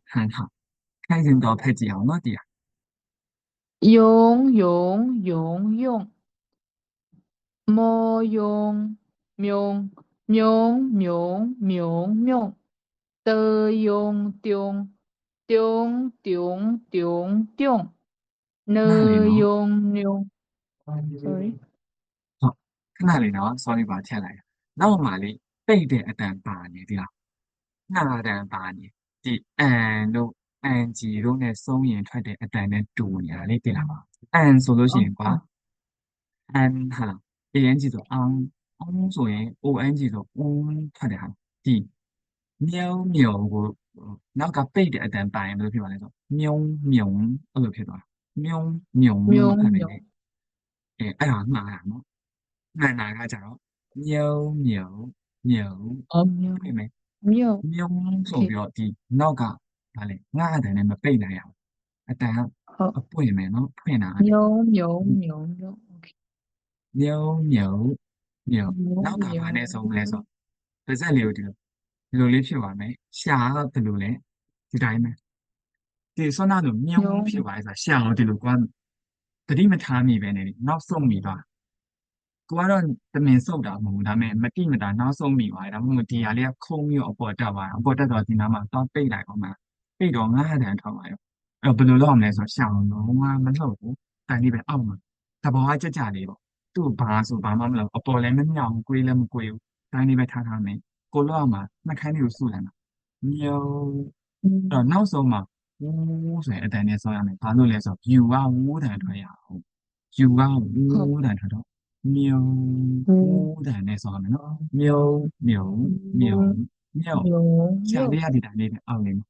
很好看见到ဖတ်ကြည့်အောင်နော်ဒီဟာ用用用用，莫用用用用用用，得用丢丢丢丢丢，能用用。Sorry。ဟုတ်ခဏလေးနော် sorry ပါထည့်လိုက်နောက်မှလေးပိတ်တဲ့အတန်ပါနေဒီလားနှာအတန်ပါနေဒီအန်တို့အန်ကြီးတို့နဲ့စုံရင်ထွက်တဲ့အတန်နဲ့တူနေတာလေးသိလားအန်ဆိုလို့ရှိရင်ကွာအန်ဟာလား AN ကြီးဆိုအောင်ဆိုရင် ON ကြီးဆိုထွက်တယ်ဟာဒီမြုံမြုံကိုနောက်ကပိတ်တဲ့အတန်ပါရင်ဘယ်လိုဖြစ်ပါလဲဆိုမြုံမြုံအဲ့လိုဖြစ်သွားမြုံမြုံလို့ဖတ်တယ်အဲ့ဒါမှားတာနော်မှန်တာကကြတော့မြုံမြုံမြုံ哦，喵。ဖြစ်မယ် မြုံ မြုံ โอ ဆို เค ပြီးတော့ဒီနောက်ကဗာလေငါအတန်နဲ့မပိတ်လိုက်ရအောင်အတန်က ဟုတ် အပွင့်မယ်နော်ဖွင့်တာက မြုံမြုံမြုံမြုံโอเค မြုံမြုံမြုံ မြုံ နောက်က မြုံ ဘာနဲ့ဆုံးမလဲဆိုတော့ပါးစပ်လေးကိုဒီလိုလေးဖြစ်သွားမယ်ရှာကဘယ်လိုလဲဒီတိုင်းပဲဒီဆွမ်းနာလို့မြုံ မြုံ ဖြစ်သွားတယ်ဆိုတာရှာကိုဒီလိုကွာတတိမထားမိပဲနဲ့နောက်ဆုံးမိသွားကိုကတော့တမင်စုပ်တာမဟုတ်ဘူးဒါပေမဲ့မတိမတာနောက်ဆုံးမိသွားတယ်ဒါမှမဟုတ်ဒီဟာလေးကခုံးပြီးတော့အပေါ်တက်သွားတာအပေါ်တက်တော့ဒီနားမှာတော့ပိတ်လိုက်အောင်မှာပိတ်တော့ငါးတန်ထောက်ပါရောအဲ့တော့ဘယ်လိုလုပ်အောင်လဲဆိုတော့ရှာအောင်လုံးဝမလုပ်ဘူးတိုင်လေးပဲအောက်မှာသဘောကကြကြလေးပေါ့သူ့ဘာဆိုဘာမှမလုပ်အပေါ်လည်းမမြောင်ကွေးလည်းမကွေးဘူးတိုင်းလေးပဲထားထားမယ်ကိုလောက်အောင်မှာနှာခမ်းလေးကိုစုလိုက်မှာမြုံ အဲ့တော့နောက်ဆုံးမှာဝူးဆိုရင်အတန်နဲ့ဆောင်းရမယ်။ဘာလို့လဲဆိုတော့ယူကဝူးတန်ထွက်ရအောင်။ယူကဝူ ဟုတ် းတန်ထွက်တော့မြုံ ဟို ဝူးတန်နဲ့ဆောင်းရမယ်နော်။မြုံမြုံမြုံမြုံ မြုံ ရှာ မြုံ လေးရဒီတိုင်းလေးနဲ့အောက်လေးမှာ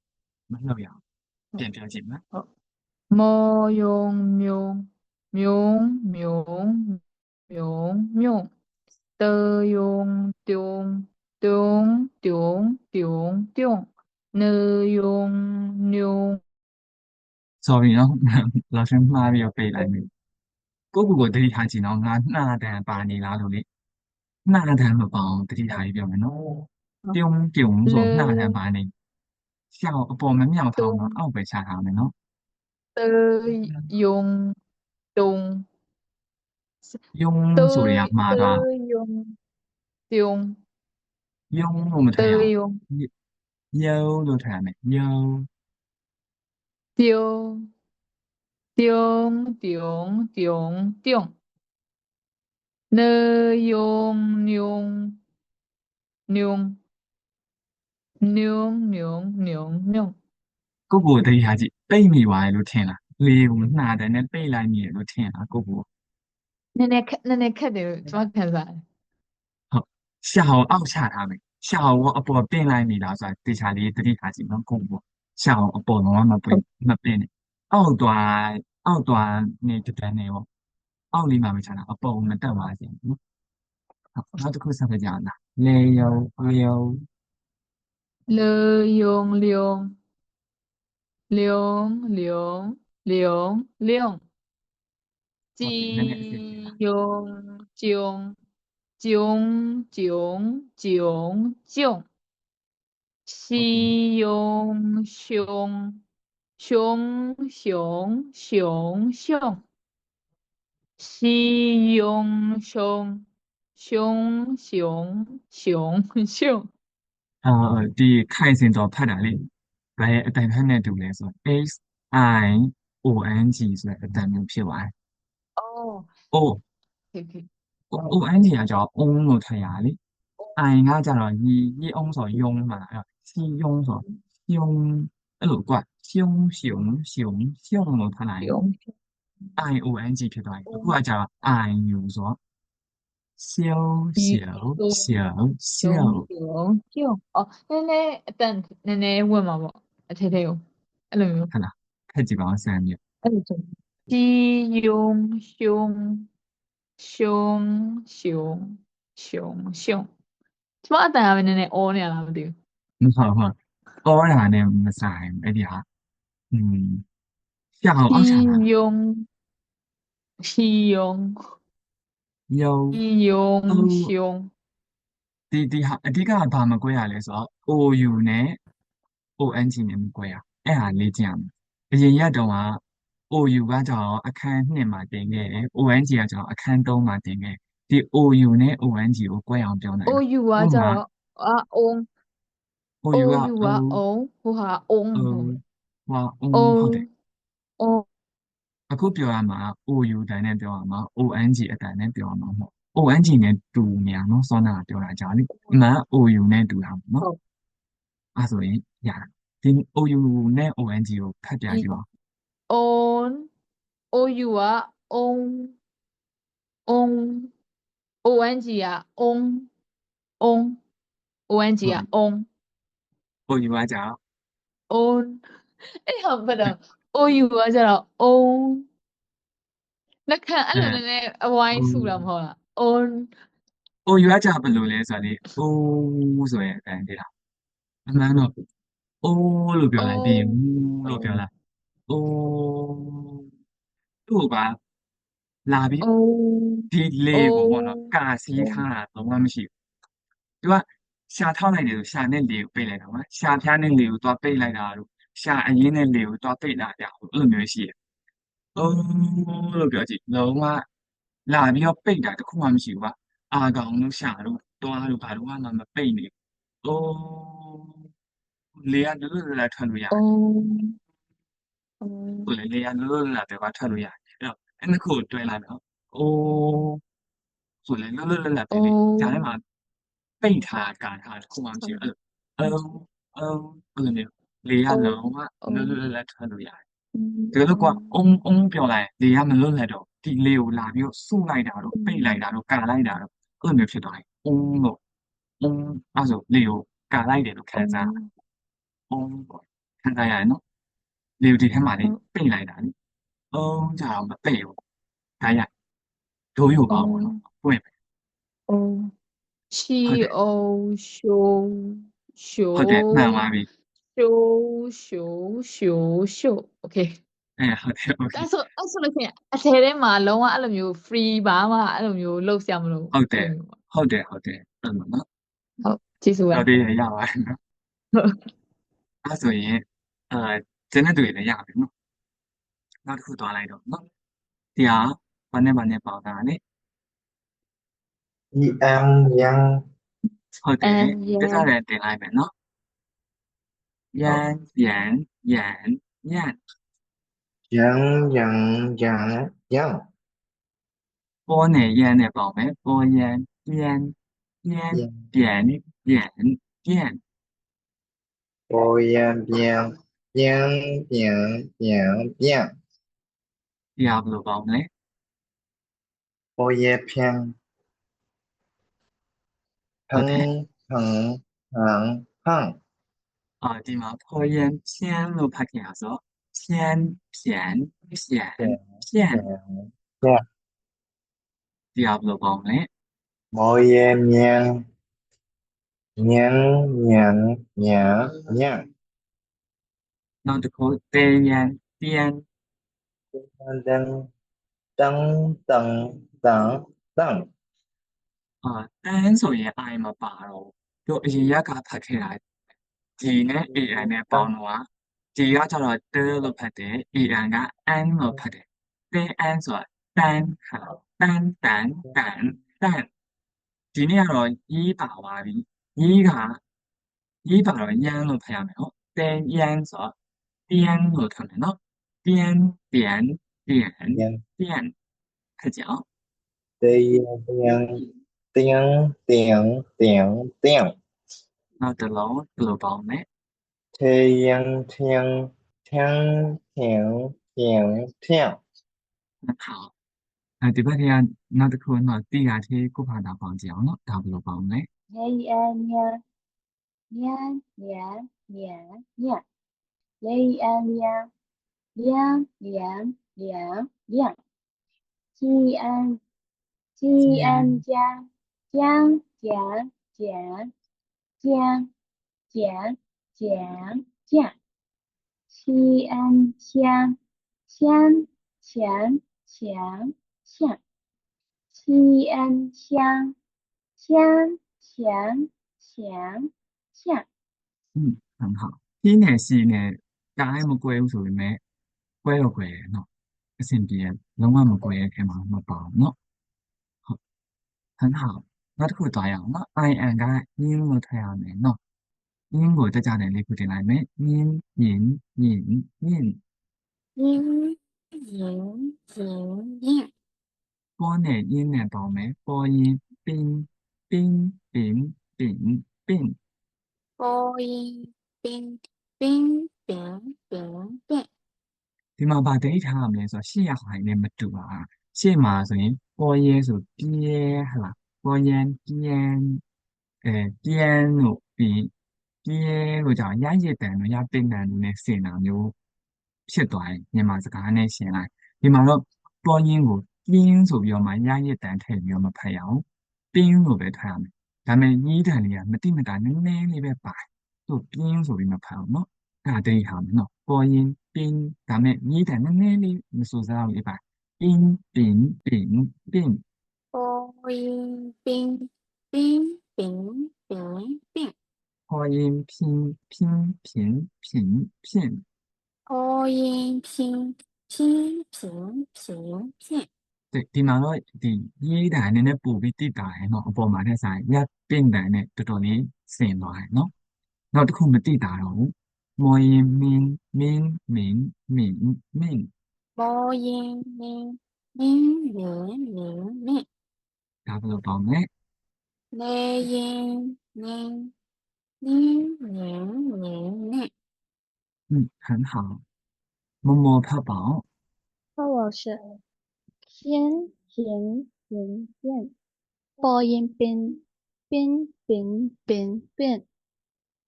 မလှုပ်ရအောင် ဟု ။ပြ တ် န်ပြောကြည့်မလား ဟုတ်မောယုံမြုံမြုံမြုံမြုံမြုံတယုံတုံတုံတုံတုံတုံနေယုံညုံ ။ Sorry နော်။လောက်ရှင်းမှားပြီးတော့ပြေးလိုက်ပြီ။ကိုယ့်ကိုယ်ကိုသတိထားကြည့်နော်။ငါနှာတန်ပါနေလားလို့လေ။နှာတန်မပါအောင်သတိထားပြီးပြောမယ်နော်။ပြုံးပြုံး လေ ဆိုနှာတန်ပါနေ။ရှာကိုအပေါ်မမြောက်ထား တုံ အောင်နော်အောက်ပဲချထားမယ်နော်။ တယုံတုံ ယုံ တ ဆိုတွေကမှား တ သွား ယုံတုံ ယုံလို့မ တ ထည့်ရအောင် ယုံ ယုံလို့ထည့်ရမယ်ယုံ တုံတုံတုံတုံတုံနေယုံညုံညုံညုံညုံညုံညုံ ကိုယ့်ကိုယ်သတိထားကြည့်ပိတ်မိသွားတယ်လို့ထင်လားလေကိုနှာတယ်နဲ့ပိတ်လိုက်မိတယ်လို့ထင်လားကိုယ့်ကိုယ် နည်းနည်းခက်တယ်ကျွန်မခံစားတယ် ဟုတ်ရှာကိုအောက်ချထားမယ်ရှာကိုအပေါ်ပင့်လိုက်မိလားဆိုတာတေချာလေးသတိထားကြည့်နော်ကိုယ့်ကိုယ်ရှာကိုအပေါ်တော့မပင့်နဲ့အောက်သွားနေတန်းနေပေါ့အောက်လေးမှာပဲချတာအပေါ်မတက်ပါစေနော်ဟုတ်နောက်တစ်ခုဆက်ပြကြအောင်လားလေယုံလေယုံ လေယုံလျုံလျုံလျုံလျုံလျုံ ဟုတ် จี ပြီနည်းနည်းအဆင်ပြေလား ယုံကျုံကျုံကျုံကျုံကျုံ ဟုတ်ပြီ 西庸熊熊熊熊熊西庸熊熊熊熊熊 ဒီခိုင်စင်တော်ဖတ်တာလေဘာရဲ့အတန်ဖတ်နဲ့တူလဲဆိုတော့ SIONG ဆိုတဲ့အတန်မျိုးဖြစ်သွားတယ် 哦 O 可以可以 ONG ကကြောင့် on လို့ထည့်ရလေ I ကကြတော့ยี on ဆိုယုံမှာအဲ့စီယုံဆိုယုံအဲ့လိုကွာရှုံရှုံရှုံရှုံလို့ထည့်လိုက် 用 IONG ဖြစ်သွားပြီအခုကကြတော့ I ယူဆိုတော့ရှုံရှုံရှုံရှုံ 用哦နည်းနည်းအတန်နည်းနည်းဝင်မှာပေါ့အထဲထဲကိုအဲ့လိုမျိုး ဟုတ်လားဖက်ကြည့်ပါဦးစမ်းမြေ အဲ့လိုဆို西庸熊熊熊熊熊ကျမအတန်ကပဲနည်းနည်းအောနေရလားမသိဘူး ဟုတ်အော်ရာနဲ့မဆိုင်ဘူးအဲ့ဒီဟာอืมရှောင်းအောက်ချတာ 西庸西庸 ယုံ 西庸熊 ဒီဟာအဓိကဘာမကွဲရလဲဆိုတော့ OU နဲ့ ONG နဲ့မကွဲရအဲ့ဟာလေ့ကျင့်ရမယ်အရင်ရက်တုန်းက OU ကကြောင့်အခန်း2မှာတင်ခဲ့တယ် ONG ကကြောင့်အခန်း3မှာတင်ခဲ့ဒီ OU နဲ့ ONG ကိုကွဲအောင်ပြောနိုင်တယ် OU ကကြတော့အာအုံ OU က OU ကအုံဟိုဟာအုံ O ဟွာ O အုံ ဟုတ်တယ် အုံ အခုပြောရမှာ OU တန်နဲ့ပြောရမှာ ONG အတန်နဲ့ပြောရမှာမဟုတ် ONG နဲ့တူနေရနော်စောနာကပြောတာကြာလေအမှန် OU နဲ့တူတာပေါ့နော်အဲ့ဆိုရင်ရတာဒီ OU နဲ့ ONG ကိုဖတ်ပြကြည့်ပါ အုံ OU ကအုံအုံ ONG ကအုံအုံ ONG ကအုံ OU ကကြာ အုံအဲ့ဟာဘယ်တော့ OU ကကြတော့အုံလက်ခံအဲ့လိုနည်းနည်းအဝိုင်းစုတာမဟုတ်လားအုံ OU ကကြာဘယ်လိုလဲဆိုတော့လေ O ဆိုရင်အတန်တိလား အမှန်တော့အိုးလို့ပြောလိုက်ပြီးရင် အိုး မူလို့ပြောလိုက်အိုးသူ့ကလာပြီး အိုး ဒီလေ အို ကိုပေါ့နော် း ကာစီးထားတာလုံးဝမရှိဘူးသူကရှာထောက်လိုက်တယ်ဆိုရှာနဲ့လေကိုပိတ်လိုက်တာကွာရှာဖျားနဲ့လေကိုသွားပိတ်လိုက်တာတို့ရှာအရင်နဲ့လေကိုသွားပိတ်လာကြဘူးအဲ့လိုမျိုးရှိတယ်အိုးလို့ပြောကြည့်လုံးဝလာပြီးတော့ပိတ်တာတစ်ခုမှမရှိဘူးကွာအာကောင်တို့ရှာတို့တွားတို့ဘာလို့မှမပိတ်နေဘူးအိုးလေကလွတ်လွတ်လပ်လပ်ထွက်လို့ရ အိုးအိုး ဆိုလေလေကလွတ်လွတ်လပ်လပ်ပဲကွာထွက်လို့ရတယ်အဲ့တော့အဲ့နှစ်ခုကိုတွဲလိုက်တော့အိုးဆိုလေလွတ်လွတ်လပ်လပ်ပဲ အို လေ း ဂျာထဲမှာပိတ်ထားကာထားတစ်ခုမှမရှိဘူးအဲ့လိုအဲ့လိုမျိုးလေက အိုး လုံးဝ အို လွတ်လွတ်လးပ်လပ်ထွက်လို့ရတယ် อืม ဒီလိုကွာအုံးပြောလိုက်လေကမလွတ်လပ်တော့ဒီလေကိုလာပြီးတော့စုလိုက်တာတော့ပိတ်လိုက်တာတော့ကာလိုက်တာတော့အဲ့လိုမျိုးဖြစ်သွားတယ်အုံးလို့အဲ့ဆိုလေကိုကာလိုက်တယ်လို့ခံ အိုး စားအုံးပေါ့ခံစားရတယ်နော်လေကိုဒီထဲမှာလေ ဟုတ် ပိတ်လိုက်တာလေအုံးကြတော့မပိတ်ဘူးဒါရဒိုးယူပါ အို ဘောနော် း ပွင့်မယ် အိုး ချီ ဟုတ်တယ် အိုးရှိုးရှို ဟုတ်တယ်မှန် း ပါပြီ ရှိုးရှိုးရှိုးရှိုး okay ဟုတ်တယ် okay အဲ့ဆိုလို့ရှိရင်အထဲထဲမှာလုံးဝအဲ့လိုမျိုး free ဘာမှအဲ့လိုမျိုးလှုပ်ရှားမလို့ ဟုတ်တ အဲ့ ယ် လိုမျိုးပေါ့ ဟုတ်တယ်ဟုတ်တယ်အဲ့လိုနော် ဟုတ်ကျေးဇူးပါ တော်သေးတယ်ရပါတယ်နော် ဟုတ် အဲ့ဆိုရင်ကျန်တဲ့တွေလည်းရပြီနော်နောက်တစ်ခုသွားလိုက်တော့နော်ဒီဟာဘာနဲ့ပေါင်းတာလဲ 一安阳 ဟုတ်တယ် and တခြား yeah လည်းတင်လိုက်မယ်နော်ရန်ရန်ရန်ညံ့ 阳阳阳阳 ပေါ်နဲ့ရန်နဲ့ပေါင်းမယ်ပေါ်ရန်ပြန်ပြန် 阳 ပြန်ပြန်ပြန် 波阳边边边边边 ဒီဟာဘယ်လိုပေါင်းမလဲ 波也偏 ဟုတ်တယ် 横横横 ဒီမှာပေါ်ရန်ပြန်လို့ဖတ်ခဲ့ရဆိုပြန်ပြန်ပြန် 偏 ပြန် 偏偏 ဒီဟာဘယ်လိုပေါင်းမလဲ 毛也面面面面面 နောက်တစ်ခုတေရန်ပြန် 噔噔噔噔噔 တန်းဆိုရင် I မပါတော့ဘူးသူအရင်ရက်ကဖတ်ခဲ့တာ G နဲ့ AN နဲ့ပေါင်းတော့ G ကကျတော့တလို့ဖတ်တယ် AN က N လို့ဖတ်တယ်တဲ N ဆိုတာတန်းဟာတန်းတန်းတန်းတန်းဒီနေ့ကတော့ရေးပါသွားပြီရေးပါတော့ရန်လို့ဖတ်ရမယ်ဟုတ်တဲရန်ဆိုတော့ပြန်လို့ထပ်မယ်နော်ပြန်ပြန်ပြန်边ပြန်ခကြအောင် 对边叮叮叮叮 နောက်တစ်လုံးဘယ်လိုပေါင်းမလဲ 天天天天天天 好ဒီဘက်ကနောက်တစ်ခုတော့တီရာသေးကိုဖာတာပေါင်းကြည့်အောင်နော်ဒါဘယ်လိုပေါင်းမလဲ 年年年年年年，雷安年年年年年，吉安家将将将将将将将，西安乡乡乡乡乡，西安乡乡乡乡乡。很好ဒီနဲ့စီနဲ့တိုင်းမကွဲဘူးဆိုပေမဲ့ကွဲတော့ကွဲတယ်နော်အဆင်ပြေလုံးဝမကွဲရဲ့ထဲမှာမပေါအောင်နော်ဟုတ်很好နောက်တစ်ခုသွားရအောင်နော် IN ကရင်းလို့ထည့်ရမယ်နော်ရင်းကိုတက်ကြတယ်လေးခုတင်လိုက်မယ်ရင်းရင်းရင်းရင်း 赢赢赢赢， ပေါ်နဲ့ရင်းနဲ့ပေါင်းမယ်ပေါ်ရင်ပင်းပင်းပင်းပင်းပင်း 波音冰冰冰冰冰， ဒီမှာဗာတိတ်ထားရမလဲဆိုတော့ရှေ့ရဟာနဲ့မတူပါရှေ့မှာဆိုရင်ပေါ်ရဲဆိုပြဲဟလားပေါ်ရန်ပြန်ပြန်လို့ပြီးပြဲလို့ကြောင့်ရရစ်တန်တို့ရပင်တန်တို့နဲ့ဆင်တာမျိုးဖြစ်သွားရင်မြန်မာစကားနဲ့ရှင်းလိုက်ဒီမှာတော့ပေါ်ရင်ကိုပြင်းဆိုပြီးတော့မှရရစ်တန်ထည့်ပြီးတော့မဖတ်ရအောင်ပင်းလို့ပဲထားရမယ်ဒါပေမဲ့ညီးတန်လေးကမတိမတာနည်းနည်းလေးပဲပါတယ်သူ ပြင်းဆိုပြီးမှဖတ်အောင်နော်အဲ့ဒါတတိထားမယ်နော်ပေါ်ရင်ပင်းဒါမဲ့မြေးတယ်နည်းနည်းလေးမစိုးစားဘူးလေပါပင်းပင်ပင်ပင်波音兵兵兵兵兵， ပေါ်ရင်拼拼平平片波音拼拼平平片，ဒီမှာတော့ဒီရေးတာနည်းနည်းပို့ပြီးတိတာရယ်နော်အပေါ်မှာတဲ့ဆိုင်ရပ်ပင့်တယ်နဲ့တော်တော်လေးစင်သွားတယ်နော်နောက်တစ်ခုမတိတာတော့ဘူးမော်ရင်မင်းမင်းမင်းမင်းမင်း波音兵兵兵兵兵， ဒါဘယ်လိုပေါင်းလဲ 雷音音音音音音，很好默默泡宝那我是偏偏偏偏，播音边边边边边，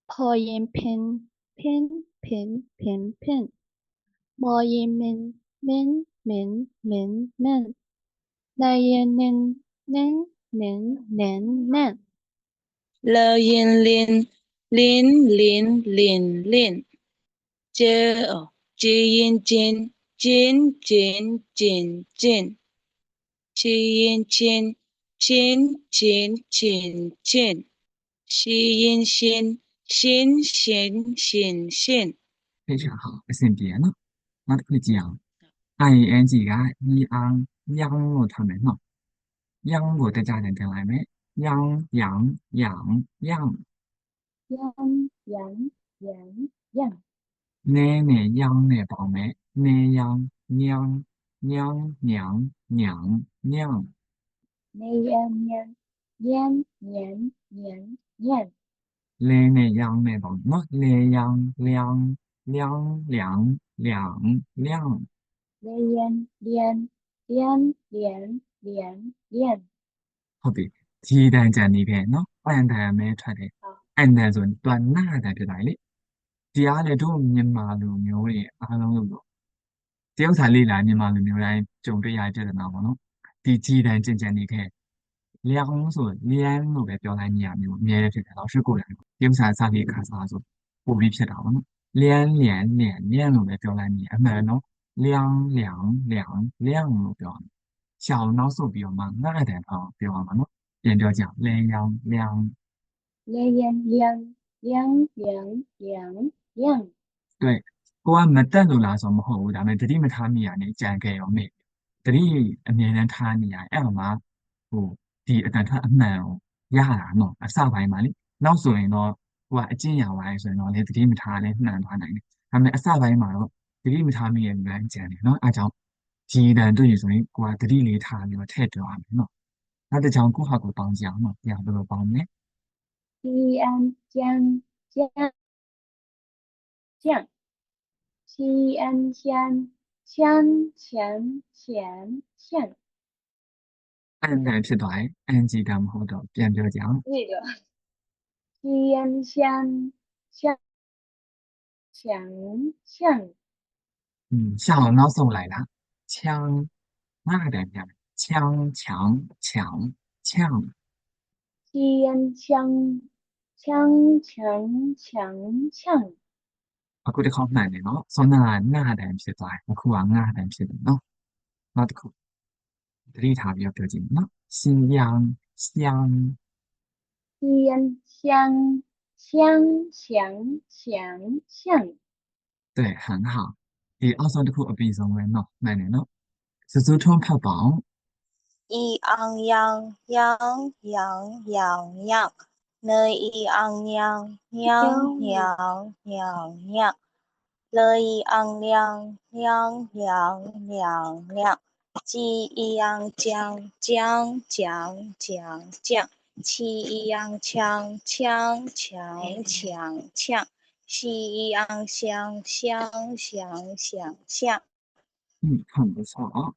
播音偏偏偏偏偏，播音面面面面面，来音念念念念念，了音铃铃铃铃铃，接接音尖尖尖尖尖，气音尖尖尖尖尖，吸音线线线线线。非常好အဆင်ပြေနော်နောက်တစ်ခုကြည့်အောင် ing က yang yang လို့ထားမယ်နော် yang ကိုတက်ကြတယ်တင်လိုက်မယ် yang yang yang yang 样样样样，နဲနဲ့ yang နဲ့ပေါင်းမယ် né yang nyang nyang nyang nyang nyang 那样样样样样样， လဲနဲ့ yang နဲ့ပေါင်းနော်လဲ yang liang liang liang liang liang 连连连连连连， ဟုတ်ပြီဒီတန်ကြံနေခဲ့နော်အန်တန်မဲထွက်တယ်အန်တန်ဆိုတွန်နာတန်ဖြစ်လာလေဒီအားလေတို့မြန်မာလူမျိုးတွေအားလုံးလို့တရုတ်စာလေးလာမြန်မာလူမျိုးတိုင်းကြုံတွေ့ရတဲ့ပြဿနာပေါ့နော်ဒီကြီးတန်ကြင်ကြံနေခဲ့လျောင်းဆိုလျန်းလို့ပဲပြောလိုက်နေရမျိုးအများကြီးဖြစ်တယ်တော့ရှိကိုယ်တိုင်တရုတ်စာစပြီးခါစားဆိုပို့ပြီးဖြစ်တာပေါ့နော်လျန်းလျန်းလျန်းလျန်းလို့ပဲပြောလိုက်နေအမှန်နော်လျောင်းလျောင်းလျောင်းလျောင်းလို့ပြောတယ်ရှောင်းနောက်ဆုတ်ပြီးတော့မှငှက်တယ်ပေါ့ပြောရမှာနော်ပြန်ပြောကြလဲယောင်းလျောင်း连连连连连连连， တွေ့ကိုကမတက်လို့လားဆိုမဟုတ်ဘူးဒါပေမဲ့တတိမထားမိရနေကြံခဲ့ရောမေတတိအမြဲတမ်းထားနေရအဲ့တော့မှဟိုဒီအတန်ထွက်အမှန်ကိုရတာနော်အစပိုင်းမှာလေနောက်ဆိုရင်တော့ကိုကအကျင့်ရပါတယ်ဆိုရင်တော့လေတတိမထားလဲနှံသွားနိုင်တယ်ဒါပေမဲ့အစပိုင်းမှာတော့တတိမထားမိရဲ့လူတိုင်းကြံတယ်နော်အားကြောင့်ဒီတန်တွေ့ရဆိုရင်ကိုကတတိလေးထားပြီးတော့ထည့်ပြောရမယ်နော်နောက်တစ်ချောင်းကိုဟာကိုပေါင်းကြအောင်နော်ပြန်ဘယ်လိုပေါင်းလဲ 西安江江江，西安乡乡乡乡乡， အန်တန်ဖြစ်သွားတယ်အန်ဂျီတာမဟုတ်တော့ပြန်ပြောကြအောင် 那个西安乡乡乡乡，ရှောင်းနောက်ဆုံးလိုက်လားချမ်းငါတယ်ပြန်ချမ်းချောင်းချောင်းချမ်း 西安乡乡乡乡乡， အခုတစ်ခေါက်မှန်တယ်နော်စောနာငါတယ်ဖြစ်သွားတယ်အခုကငါတယ်ဖြစ်တယ်နော်နောက်တစ်ခုသတိထားပြီးတော့ပြောကြည့်နော်新阳香西安乡乡乡乡乡，对很好ဒီအောက်ဆုံးတစ်ခုအပြီးဆုံးပဲနော်မှန်တယ်နော်စစူးထုံးဖတ်ပါအောင် 一昂扬扬扬扬扬，呢一昂扬扬扬扬扬，了一昂亮亮亮亮亮，鸡一样将将将将将，气一样枪枪枪枪枪，西一样香香香香香。很不错哦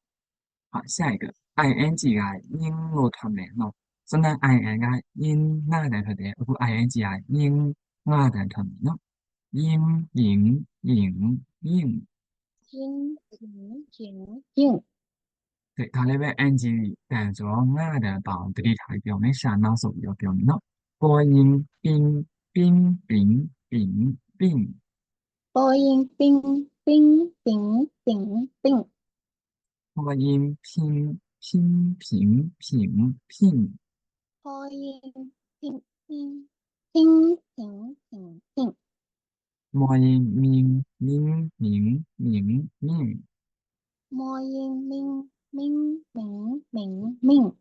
好下一个 ing ကရင်းလို့ထားမယ်နော်စန ing ကရင်းငါတယ်ဖြစ်တယ်အခု ing ကရင်းငါတယ်ထားမယ်နော်ရင်းရင်းရင်းရင်း金金金金，对ဒါလည်းပဲ ng တန်ဆိုတော့ငါတယ်ပေါင်းတတိထားပြီးပြောမယ်ရှာနောက်ဆိုပြီးတော့ပြောမယ်နော်ပေါ်ရင်ပင်းပင်းပင်း丙病播音冰冰冰冰冰，破音拼拼平平聘播音冰冰冰冰冰冰，末音明明明明明播音明明明明明，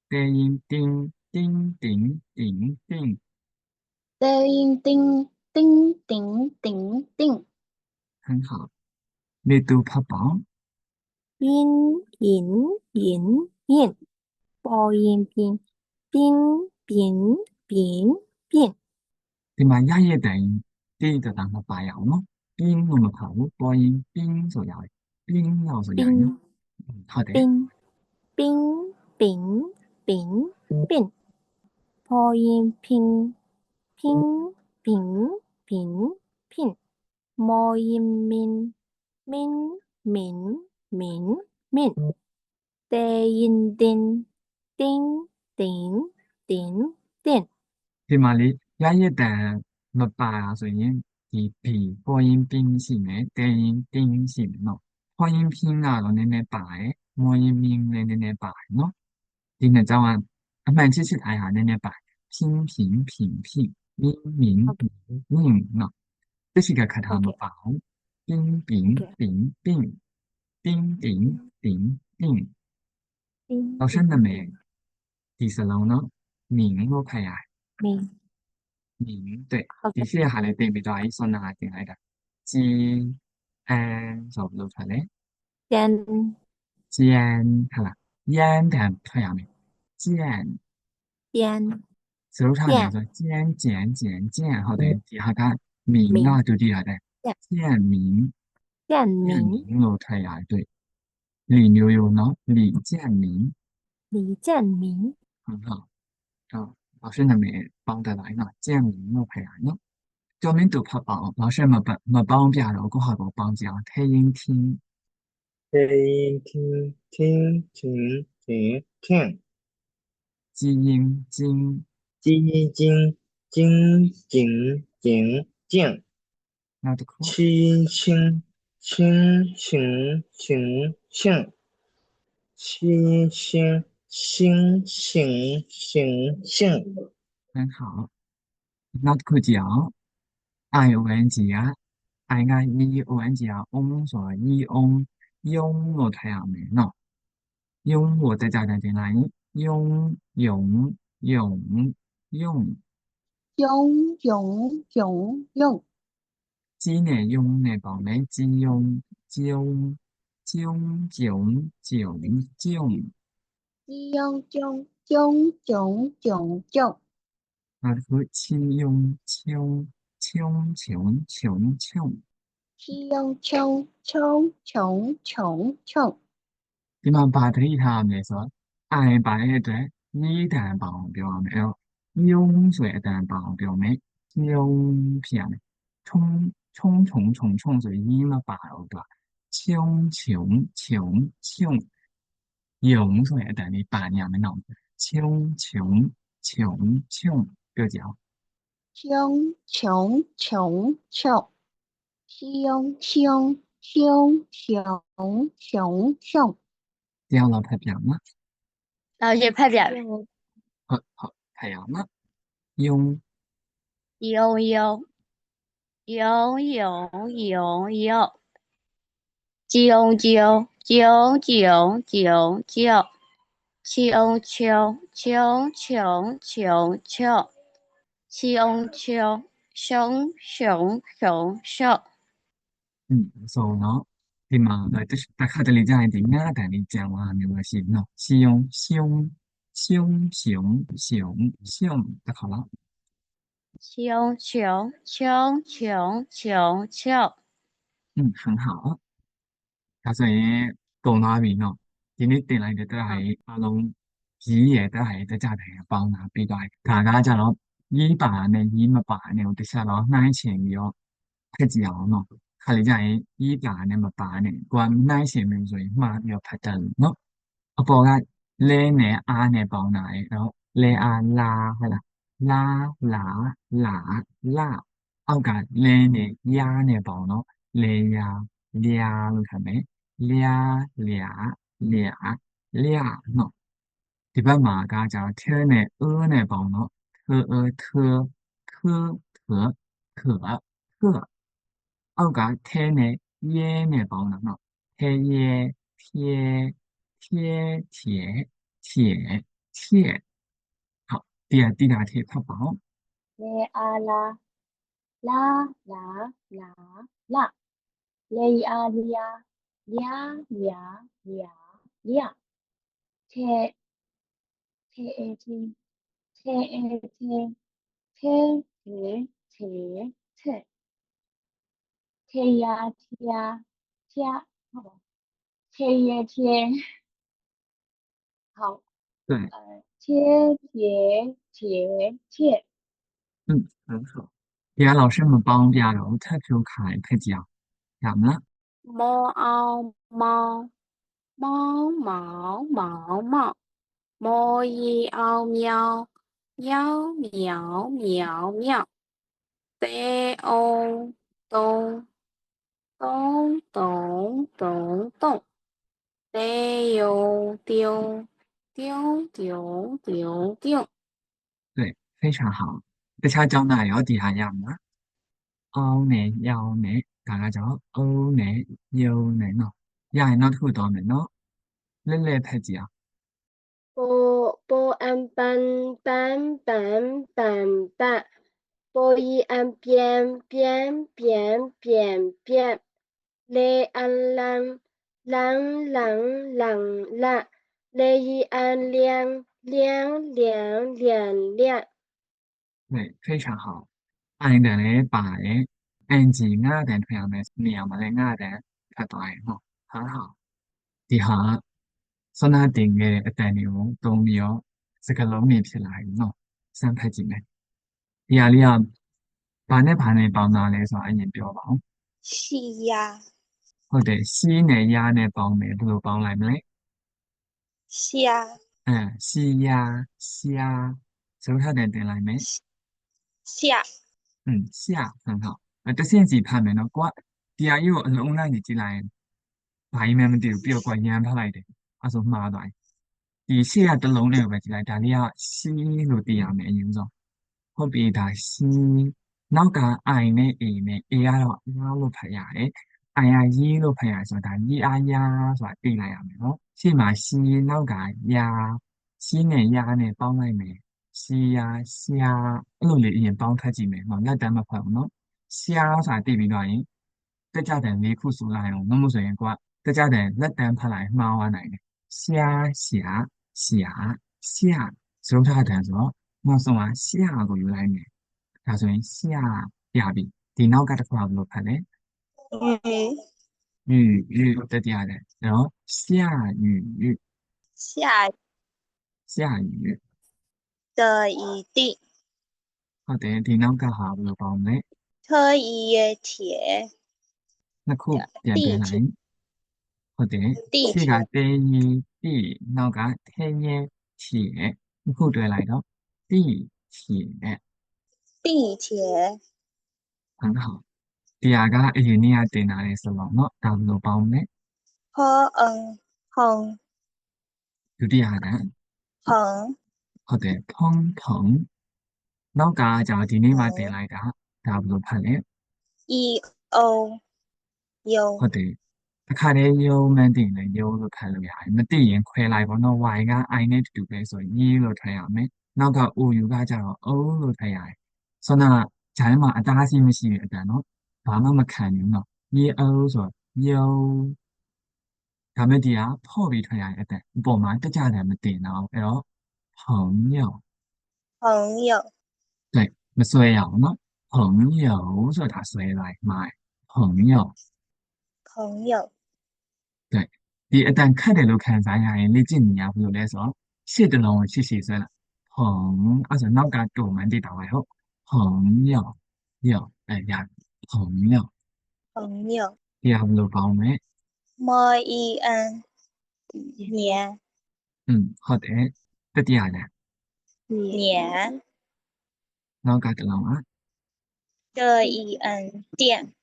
低音叮叮叮叮叮播音叮叮叮叮叮，很好。阅读拍榜音引引引，播音边边边边边，ဒီမှာရရဲ့တိုင်တိတတာမပါရအောင်နော်ပြင်းလို့မပါဘူးပေါ်ရင်ပြင်းဆိုရတယ်ပြင်းလို့ဆိုရတယ်နော်ဟုတ်တယ်冰冰冰冰冰，播音拼拼拼拼拼，播音min min min min min，低音叮叮叮叮叮， ဒီမှာလေရရဲ့တန်မပါဆိုရင်ဒီဘီပေါ်ရင်ပြင်းရှိမယ်တဲရင်တင်းရှိမယ်နော်ပေါ်ရင်ပြင်းကတော့နည်းနည်းပါတယ်မော်ရင်မြင်းလည်းနည်းနည်းပါတယ်နော်ဒီနှစ်ကြောင်းကအမှန်ချစ်ချစ်အားဟာနည်းနည်းပါတယ်拼平平平明明明နော်这是个课堂目标。冰冰冰冰冰冰冰冰，老师那么第四楼呢？明我看呀，明明对，好的第四下来对比到一说哪进来的？鸡安做不做出来？尖尖好了，烟的看下没？尖，尖所以他们说尖尖尖尖，好的，底下看明啊，就底下的尖明。尖建明明我睇下对，李牛油呢？李建明李建明很好啊，老师那边帮得来呢，建明我睇下呢。叫面读拍榜，老师没帮别人，我还冇帮讲听音听，听听听听听听，基因经晶晶晶晶晶晶，那都可清清清清清清，星星星星星星，很好，那都可讲。I O N G 啊，I E O N G 啊，on 说 E on 用我睇下没呢？用我再加上进来，用用用用。用用用用，鸡呢用呢帮呢鸡用囧囧囧囧囧，用用用用用用，那个七用穷穷穷穷穷，用穷穷穷穷穷，ဒီမှာဗာတိထားမယ်ဆိုတော့အိုင်ပါတဲ့အတွက်ဤတန်ပါအောင်ပြောရမယ်အဲ့တော့ယုံဆိုတဲ့အတန်ပါအောင်ပြောမယ်ယုံဖြစ်ရမယ်冲冲冲冲冲ဆိုရင်ဤမပါတော့သူက穷穷穷穷ယုံဆိုတဲ့အတန်လေးပါနေရမယ်နော်穷穷穷穷ပြောကြအောင်穷穷穷穷，凶凶凶凶凶凶，တရားလောက်ဖတ်ပြမှာ老师拍表ဟုတ်ဟုတ်ဖတ်ရအောင်နော်ယုံ有有有有有有，九九九九九九，秋秋秋秋秋秋，秋秋熊熊熊熊。ဆိုတော့ဒီမှာတစ်ခါတလေကြာရင်ဒီငါးတန်လေးကြံသွားမျိုးပဲရှိနော်ရှင်းရှင်းရှင်းရှင်းရှင်းရှင်းတစ်ခါလောက်球球球球球球，很好ဒါဆိုရင်ကုန်သွားပြီနော်ဒီနေ့တင်လိုက်တဲ့တက်ဟာကြီးအလုံးကြီးရဲ့တက်ဟာကြီးတက်ကြတယ်ပေါင်းတာပြီးသွားပြီဒါကကြတော့ကြီးပါနဲ့ကြီးမပါနဲ့ကိုတစ်ချက်တော့နှိုင်းချင်ပြီးတော့ဖက်ကြည့်အောင်နော်ခါလေးကြာရင်ကြီးပါနဲ့မပါနဲ့ကိုကနှိုင်းချင်မျိုးဆိုရင်မှားပြီးတော့ဖတ်တယ်နော်အပေါ်ကလဲနဲ့အားနဲ့ပေါင်းတာရဲ့နော်လဲအားလာဟုတ်လားလာလာလာလာ အောက်ကလဲနဲ့ယားနဲ့ပေါင်းနော်လဲယာလျာလို့ခတ်မယ်လျာလျာလျာလျာနော်ဒီဘက်မှာကကြာထဲနဲ့နဲ့ပေါင်းနော်ထထထထထအောက်ကထဲနဲ့ရဲနဲ့ပေါင်းတာနော်ထဲရဲ贴贴铁铁铁好第二题ဖတ်ပါဦး လေအားလာလာလာလာလာလေအားလျာလျာလျာလျာလျာထဲထဲအေတီထဲအေတီထဲထဲထဲထဲထဲယာထဲယာထဲဟုတ်ပါထဲ耶ထဲ好对切切切切很好ဒီက老師們幫ပြတော့ထပ်ဖြိုးခိုင်ဖက်ကြအောင်ရမလား 猫嗷猫猫毛毛毛猫一嗷喵喵喵喵喵北欧东东东东东北有丢丢丢丢丢對非常好တခြားကျောင်းသားရောဒီဟာရမလားအောင်းနဲ့ယောင်းနဲ့ဒါကကြောင့်အုံးနဲ့ယုံနဲ့နော်ရရင်နောက်တစ်ခုတော့မယ်နော်လဲလဲဖက်ကြည့်အောင် 波安班班班班班，波一安边边边边边，雷安啷啷啷啷啷，雷一安亮亮亮亮亮。对非常好အိုင်တန်လည်းပါတယ်အန်ဂျီငါတန်ထွင်ရမယ်နေရာမှာလည်းငါတန်ဖတ်သွားရင်ဟုတ်ဟာဟာဒီဟာစနာတင်ခဲ့တဲ့အတန်တွေကိုသုံးပြီးတော့စကားလုံးတွေဖြစ်လာပြီနော်စမ်းဖတ်ကြည့်မယ်ဒီဟာလေးကဘာနဲ့ဘာနဲ့ပေါင်းတာလဲဆိုတာအရင်ပြောပါအောင် 西呀ဟုတ်တယ်စီးနဲ့ယားနဲ့ပေါင်းမယ်ဘယ်လိုပေါင်းလိုက်မလဲ虾စီယာရှာစကားထပ်တင်လိုက်မယ်下下很好တဆင့်စီဖတ်မယ်နော်ကိုကဒီဟာကြီးကိုအလုံးလိုက်နေကြည့်လိုက်ရင်ဘာမှမသိဘူးပြီးတော့ကိုကရမ်းဖတ်လိုက်တယ်အဲ့ဆိုမှားသွားပြီဒီရှေ့ကတစ်လုံးလေးကိုပဲကြည့်လိုက်ဒါလေးကစီလို့သိရမယ်အရင်ဆုံးဟုတ်ပြီဒါစီနောက်က I နဲ့ A နဲ့ A ကတော့အားလို့ဖတ်ရတယ် I ကရေးလို့ဖတ်ရဆိုတော့ဒါရေးအားရဆိုတာသိလိုက်ရမယ်နော်ရှေ့မှာစီနောက်ကယာစီနဲ့ယာနဲ့ပေါင်းလိုက်မယ်စီယာရှာအဲ့လိုလေးအရင်ပေါင်းထပ်ကြည့်မယ်နော်လက်တမ်းမဖတ်ဘူးနော်ရှာဆိုတာသိပြီးတော့ရင်တက်ကြတယ်၄ခုဆိုလိုက်အောင်မဟုတ်ဆိုရင်ကိုကတက်ကြတယ်လက်တမ်းဖတ်လိုက်မှားသွားနိုင်တယ်ရှာရှာရှာရှာစရုပ်ထားတယ်ဆိုတော့နောက်ဆုံးကရှာကိုယူလိုက်မယ်ဒါဆိုရင်ရှာပြပြီဒီနောက်ကတစ်ခုကဘယ်လိုဖတ်လဲ雨雨တတိယတယ်နော်下雨下下雨的一地ဟုတ်တယ်ဒီနောက်ကဟာဘယ်လိုပေါင်းလဲ特一耶铁နှစ်ခုပြန်ပြောလိုက်ဟုတ်တယ်ရှေ့ကတဲရင်တိနောက်ကထဲရင်ချီနှစ်ခုတွဲလိုက်တော့တိချီ地铁很好ဒီဟာကအရင်နေ့ကတင်လာတဲ့စလုံးเนาะဒါဘယ်လိုပေါင်းလဲ 坡嗯蓬ဒုတိယက蓬ဟုတ်တယ်ဖုံဖုံနောက်ကကြာဒီနေ့မှတင်လိုက်တာဒါဘယ်လိုဖတ်လဲ一欧有ဟုတ်တယ်အခါတည်းယုံမှန်းတင်တယ်ယုံလို့ဖတ်လို့ရတယ်မသိရင်ခွဲလိုက်ပေါ့နော် y က i နဲ့တူတူပဲဆိုရင်ရေးလို့ထားရမယ်နောက်က ou ကကြတော့ o လို့ထားရတယ်ဆိုတော့ဂျာထဲမှာအတားအဆီးမရှိတဲ့အတန်နော်ဘာမှမခံဘူးနော်ရေး o ဆိုယုံဒါမဲ့ဒီကဖော့ပြီးထားရတဲ့အတန်အပေါ်မှာတက်ကြတယ်မတင်တော့အဲ့တော့朋友朋友对မဆွဲရအောင်နော်朋友ဆိုတာဆွဲလိုက်မှာ朋友朋友对ဒီအတန်ခတ်တယ်လို့ခံစားရရင်လေ့ကျင့်နေရဘူးလို့လဲဆိုတော့ရှစ်တလုံးကိုရှစ်ရှည်ဆွဲလိုက်朋အဲ့ဆိုနောက်ကတူမှန်းတည်တာပဲဟုတ်朋友友အဲ့ရ朋友朋友ဒီဟာဘယ်လိုပေါင်းမလဲ么一恩年ဟုတ်တယ်တတိယလည်း年နောက်ကတလုံးက的一恩店，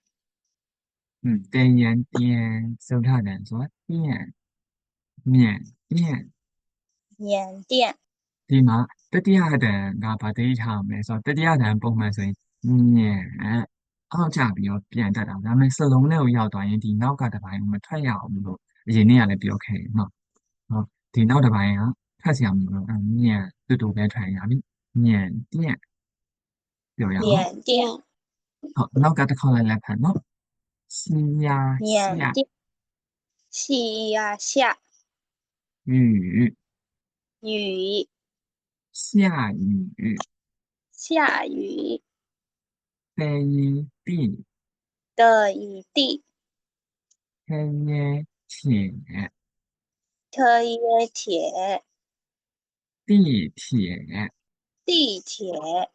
点烟点收他人说点缅甸缅甸，ဒီမှာတတိယတန်ကဗာတိထားမယ်ဆိုတော့တတိယတန်ပုံမှန်ဆိုရင်ညံအောက်ကျပြီးတော့ပြန်တက်တာဒါပေမဲ့စလုံးနဲ့ကိုရောက်သွားရင်ဒီနောက်ကတစ်ပိုင်းမထွက်ရအောင်လို့အရင်နေ့ကလည်းပြောခဲ့เนาะဟောဒီနောက်တစ်ပိုင်းကထွက်စီအောင်လို့ညံတူတူပဲထွက်ရပြီညံတက်ပြောရအောင်缅甸， ဟုတ်နောက်ကတစ်ခေါက်လိုက်လက်ဖတ်เนาะ西呀缅下甸，西呀下雨雨，下雨下雨飞地的一地，黑夜铁特一铁，地铁地铁，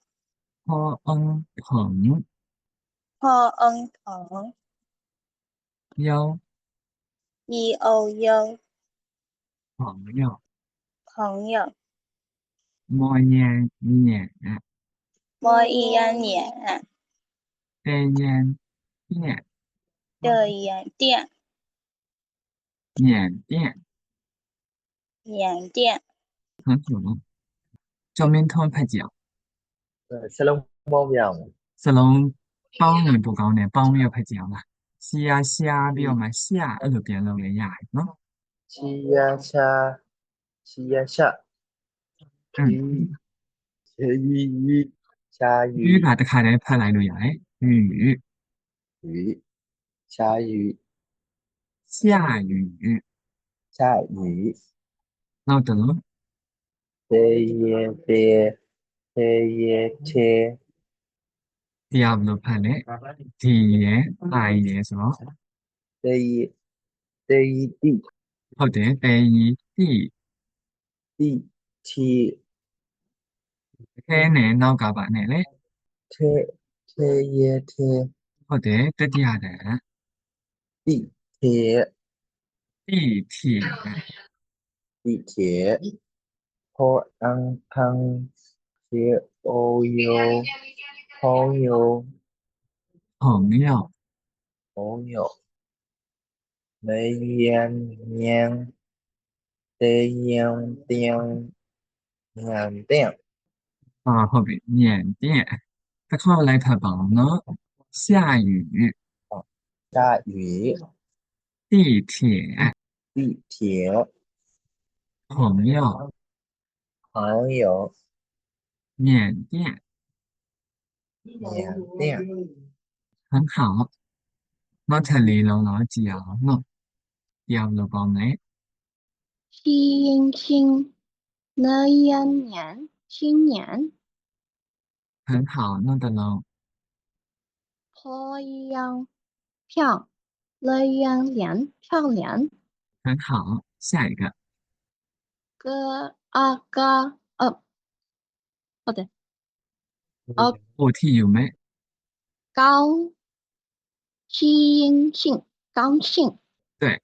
坡恩朋破恩朋，友一欧优，朋友朋友，莫言年莫一安年飞言店的缅甸，缅甸缅甸，很好ကျော်မင်းထွန်းဖတ်ကြည့်အောင် စလုံးပေါင်းပြအောင် စလုံးပေါင်းရင်ပိုကောင်းတယ်ပေါင်းပြီးတော့ဖတ်ကြည့်အောင်လားစီယာရှာပြီးတော့မှရှာအဲ့လိုပြန်လုပ်လည်းရတယ်နော် ချီယာချာချီယာချချီချီရီချာယူ ဒီကတခါတည်းဖတ်လိုက်လို့ရတယ်雨雨下雨下雨下雨နောက်တစ်လုံး 飞也飞飞也贴 တရားဘယ်လိုဖတ်လဲဒီရယ်အိုင်ရယ်ဆိုတော့ 飞也飞地 ဟုတ်တယ်တေရီတိ 地贴 ခဲနဲ့နောက်ကပါနဲ့လေ 贴贴也贴 ဟုတ်တယ်တတိယတန် 地铁地铁地铁坡安康铁欧优朋友朋友朋友没烟年的烟店缅甸ဟုတ်ပြီ缅甸တစ်ခေါက်လိုက်ဖတ်ပါအောင်နော်下雨下雨地铁地铁朋友朋友缅甸缅甸很好နောက်ထပ်လေးလုံးတော့ကြည့်အောင်နော်တရားဘယ်လိုပေါင်းလဲ 新新呢yan年新年很好နောက်တစ်လုံး 破样漂了样脸漂亮很好下一个个啊个好的OT 有没高兴兴高兴对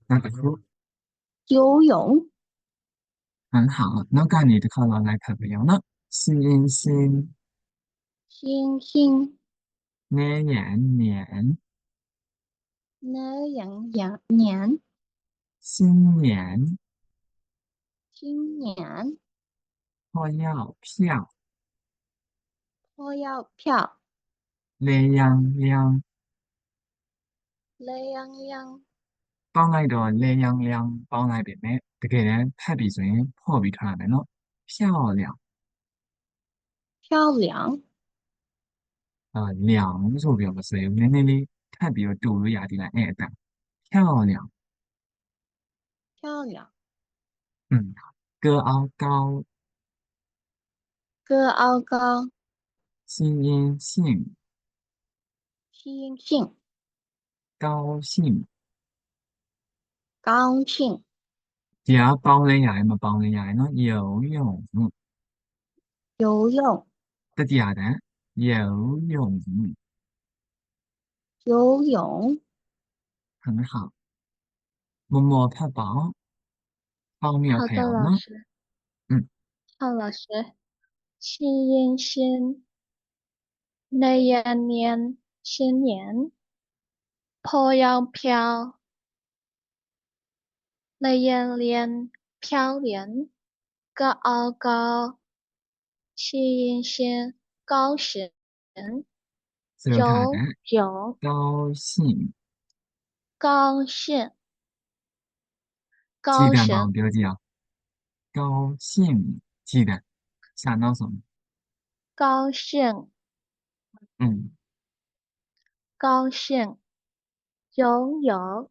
那个书游泳很好နောက်ကနေတစ်ခေါက်လောက်လိုက်ဖတ်ပြအောင်နော်新新星星年年呢样年新年新年破药票破要票烈阳亮了样样ပေါင်းလိုက်တော့烈阳亮ပေါင်းလိုက်ပြီမဲ့တကယ်တမ်းဖတ်ပြီဆိုရင်ဖော့ပြီးထားရမယ်နော်漂亮漂亮亮ဆိုပြီးတော့မဆွဲဘူးနည်းနည်းလေးထပ်ပြီးတော့တူလို့ရသေးလားအဲ့အတန်漂亮漂亮歌傲高个傲高心因性星星高兴高兴ဒီကပေါင်းလဲရတယ်မပေါင်းလဲရတယ်နော်游泳游泳တတိယတန်游泳游泳很好默默ဖတ်ပါအောင်ပေါင်းမြောက်好的ခဲ့အောင်နော် 老师好老师新鲜内延年新年，破阳飘，内延连飘连，高傲高，气阴先高神，ဆိုတော့ထားတယ်有高兴高兴ကြည်တံပါ高神 ပြောကြည့်အောင်高兴ကြည်တံစာနောက်ဆုံး高兴嗯高兴拥有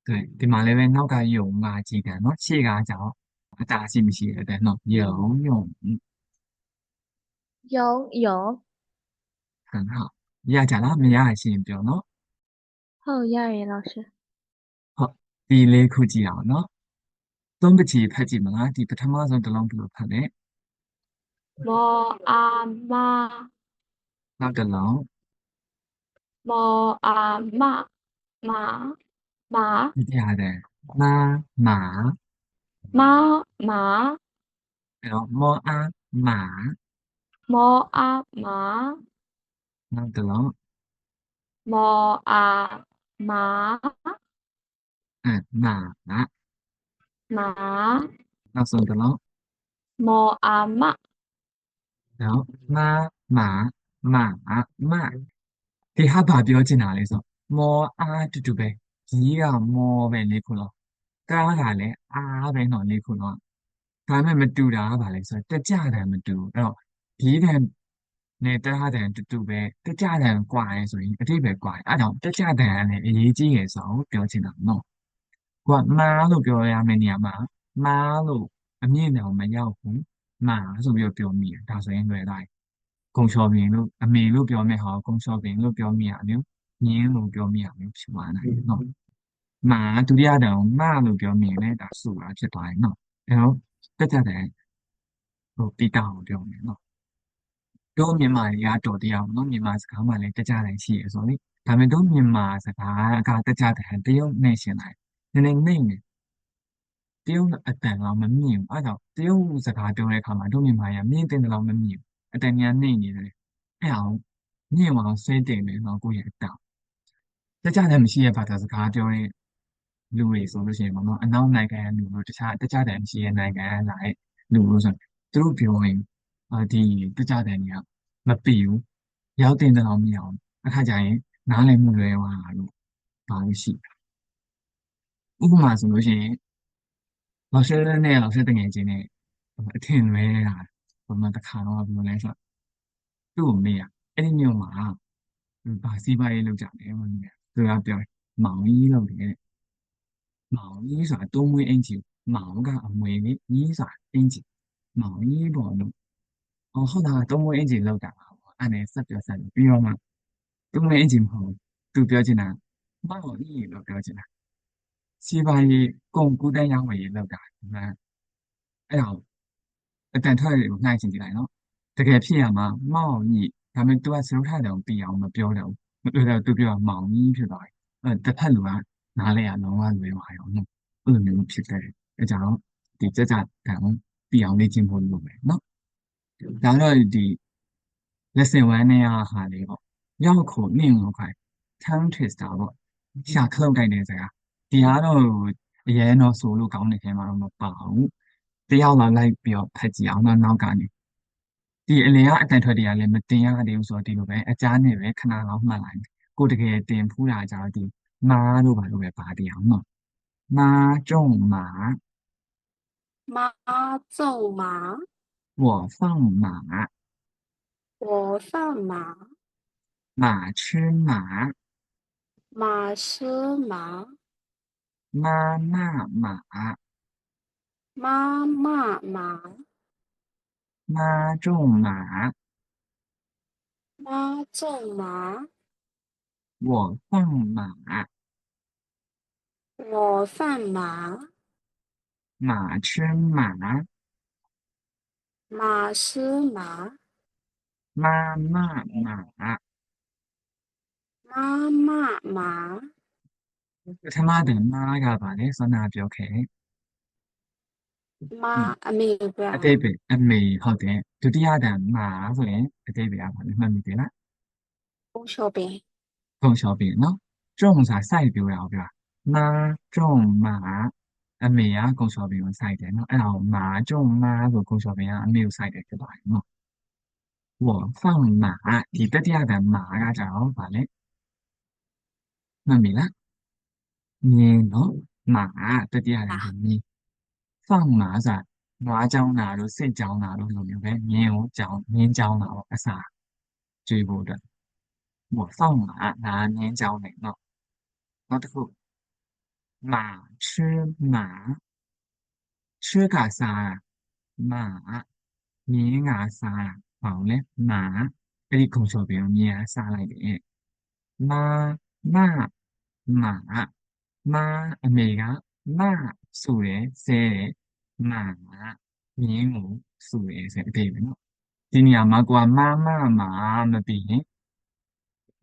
对ဒီမှာလည်းပဲနောက်ကယုံမှာကြည်တံเนาะရှေ့ကကြောင့်အတားရှိမရှိတဲ့เนาะယုံယုံ拥有很好ရကြလားမရရင်ပြောเนาะ后亚野老师，ဟုတ်ဒီလေးခုကြည့်အောင်เนาะသုံးပချီဖတ်ကြည့်မလားဒီပထမဆုံးတစ်လုံးဘယ်လိုဖတ်လဲ摩阿妈နောက်တစ်လုံး摩阿妈妈妈ဒီတရားတဲ့မာမာ妈妈အဲ့တော့မောအားမာ摩阿妈နောက်တစ်လုံး摩阿妈မာ妈နောက်ဆုံးတစ်လုံး摩阿妈နော်မာမဒီဟာဘာပြောချင်တာလဲဆိုမောအားတူတူပဲကြီးကမောပဲလေးခုလုံးကားကလည်းအားပဲနော်လေးခုလုံးဒါပေမဲ့မတူတာကဘာလဲဆိုတော့တက်ကြတယ်မတူအဲ့တော့ဒီတန်နဲ့တရားတန်တူတူပဲတက်ကြတယ်ကွာရဲဆိုရင်အတိပဲကွာအဲ့တော့တက်ကြတယ်ကလည်းအရေးကြီးရယ်ဆိုတော့ပြောချင်တာနော်ကိုကမာလို့ပြောရမယ့်နေရာမှာမာလို့အမြင့်တောင်မရောက်ဘူးမာဆိုပြီးပြောမိတယ်ဒါဆိုရင်လွယ်လိုက်ကုံလျှော်ပင်လို့အမေလို့ပြောမယ့်ဟာကုံလျှော်ပင်လို့ပြောမိရမျိုးညင်းလို့ပြောမိရမျိုးဖြစ်သွားနိုင်တယ်နော်မာဒုတိယတောင်မလို့ပြောမိရင်လည်းဒါစုတာဖြစ်သွားရင်နော်အဲ့တော့တက်ကြတယ်ဟိုတိတောင်ပြောမယ်နော်တို့မြန်မာတွေကတော်တရားပေါ့နော်မြန်မာစကားမှလည်းတက်ကြတယ်ရှိရဆိုလေဒါပေမဲ့တို့မြန်မာစကားကတက်ကြတယ်တရုတ်နဲ့ရှင်လိုက်နည်းနည်းနှိမ့်နေတရုတ်အတန်တော့မမြင်ဘူးအဲ့တော့တရုတ်စကားပြောတဲ့အခါမှာတို့မြန်မာရမြင့်တဲ့တော့မမြင်ဘူးအတန်များနှိမ့်နေတယ်အဲ့အောင်မြင့်အောင်ဆွဲတင်တယ်နော်ကိုယ့်ရဲ့အတောင်တက်ကြတယ်မရှိရဲ့ဘာသာစကားပြောတဲ့လူတွေဆိုလို့ရှိရင်ပေါ့နော်အနောက်နိုင်ငံကလူတို့တခြားတက်ကြတယ်မရှိရဲ့နိုင်ငံကလာတဲ့လူတို့ဆိုသူတို့ပြောရင်ဒီတက်ကြတယ်တွေကမပြီဘူးရောက်တင်တဲ့တော့မရအောင်အခါကျရင်နားလည်မှုလွယ်သွားတာလို့ပါလို့ရှိဥပမာဆိုလို့ရှိရင်老师နဲ့老师တငယ်ချင်းနဲ့အထင်လွဲတာဘယ်မှာတစ်ခါတော့ဘယ်လိုလဲဆိုတော့သူ့ကိုမေးရအဲ့ဒီမျိုးမှာဘာစီးပွားရေးလုပ်ကြလဲမမေးသူကပြောမောင်ကြီးလုပ်တယ်မောင်ကြီးဆိုတာတိုးမွေးအင်ဂျီမောင်ကအမွေလေးကြီးဆိုတာအင်ဂျီမောင်ကြီးပေါ့လို့ဟုတ်တာတိုးမွေးအင်ဂျီလုပ်တာပါအဲ့နဲ့ဆက်ပြောပြီးတော့မှတိုးမွေးအင်ဂျီမဟုတ်သူပြောချင်တာမောင်ကြီးလို့ပြောချင်တာစီးပွားရေးကုန်ကူးတန်းရောင်းဝယ်ရေးလုပ်တာအဲ့ဒါအတန်ထွက်တွေကိုနှိုင်းချင်ကြည့်လိုက်နော်တကယ်ဖြစ်ရမှာမောင်ကြီးဒါပေမဲ့ तू ကစရုပ်ထတယ်ပြီးအောင်မပြောတော့ဘူးမပြောတော့ तू ပြောမောင်ကြီးဖြစ်သွားတယ်တစ်ဖက်လူကနားလဲရလုံးဝလွယ်သွားရောနော်အဲ့လိုမျိုးဖြစ်တယ်အဲကြောင့်ဒီကြကြတန်ပြီးအောင်လေ့ကျင့်ဖို့လုပ်မယ်နော်ဒါတော့ဒီ lesson 1နဲ့ဟာလေးပေါ့ရောက်ခုနင့်လို့ခိုင် tongue twister ပေါ့ရှာခလုံးတိုက်တဲ့စကားဒီဟာတော့အရင်တော့ဆိုလို့ကောင်းတဲ့ထဲမှာတော့မပါဘူးတယောက်လာလိုက်ပြီးတော့ဖတ်ကြည့်အောင်နောက်ကနေဒီအလင်ကအတန်ထွက်တွေကလည်းမတင်ရသေးဘူးဆိုတော့ဒီလိုပဲအကြားနဲ့ပဲခဏလောက်မှတ်လိုက်ကိုတကယ်တင်ဖူးတာကြတော့ဒီမာလို့ပါလို့ပဲပါတရားနော်မာကြုံမာ妈咒马，我放马我放马，马吃马马吃马，妈妈马妈妈马，妈种马妈咒马，我放马我放马，马吃马马吃马，妈妈马妈妈马，ပထမတည်းမားကပါလေစောနာပြောခဲ့妈阿妹不要 အတိတ်ပဲအမေဟုတ်တယ်ဒုတိယတန်မာဆိုရင်အတိတ်ပဲရပါလိမ့်မှတ်မိတယ်လား 供小饼， ဖုံလျှော်ပြီးနော်ကြုံစာစိုက်ပြောရအောင်ပြောမာကြုံမာအမေကကုံလျှော်ပြီးကိုစိုက်တယ်နော်အဲ့ဒါကိုမာကြုံမာဆိုကုံလျှော်ပြီးကအမေကိုစိုက်တယ်ဖြစ်သွားတယ်နော်我放马ဒီတတိယတန်မာကကြတော့ဗာလဲမှတ်မိလားမြင်းနော်မာတတိယတန်ဆိုမြင်း放马ဆိုတာနွားကြောင်းတာတို့စိတ်ကြောင်းတာတို့လိုမျိုးပဲမြင်းကိုကြောင်းမြင်းကြောင်းတာပေါ့အစာကျွေးဖို့အတွက်我放马ဒါမြင်းကြောင်းတယ်နော်နောက်တစ်ခု马吃马吃ကစားတာ马မြင်းကစားတာဘာလို့လဲ马အဲ့ဒီခုံချော်ပြီးတော့မြင်းကစားလိုက်တယ်马မ马မအမေကမဆိုတယ်ဆဲတယ်မမြင်းကိုဆိုတယ်ဆဲအတိတ်ပဲနော်ဒီနေရာမှာကိုကမမပြီးရင်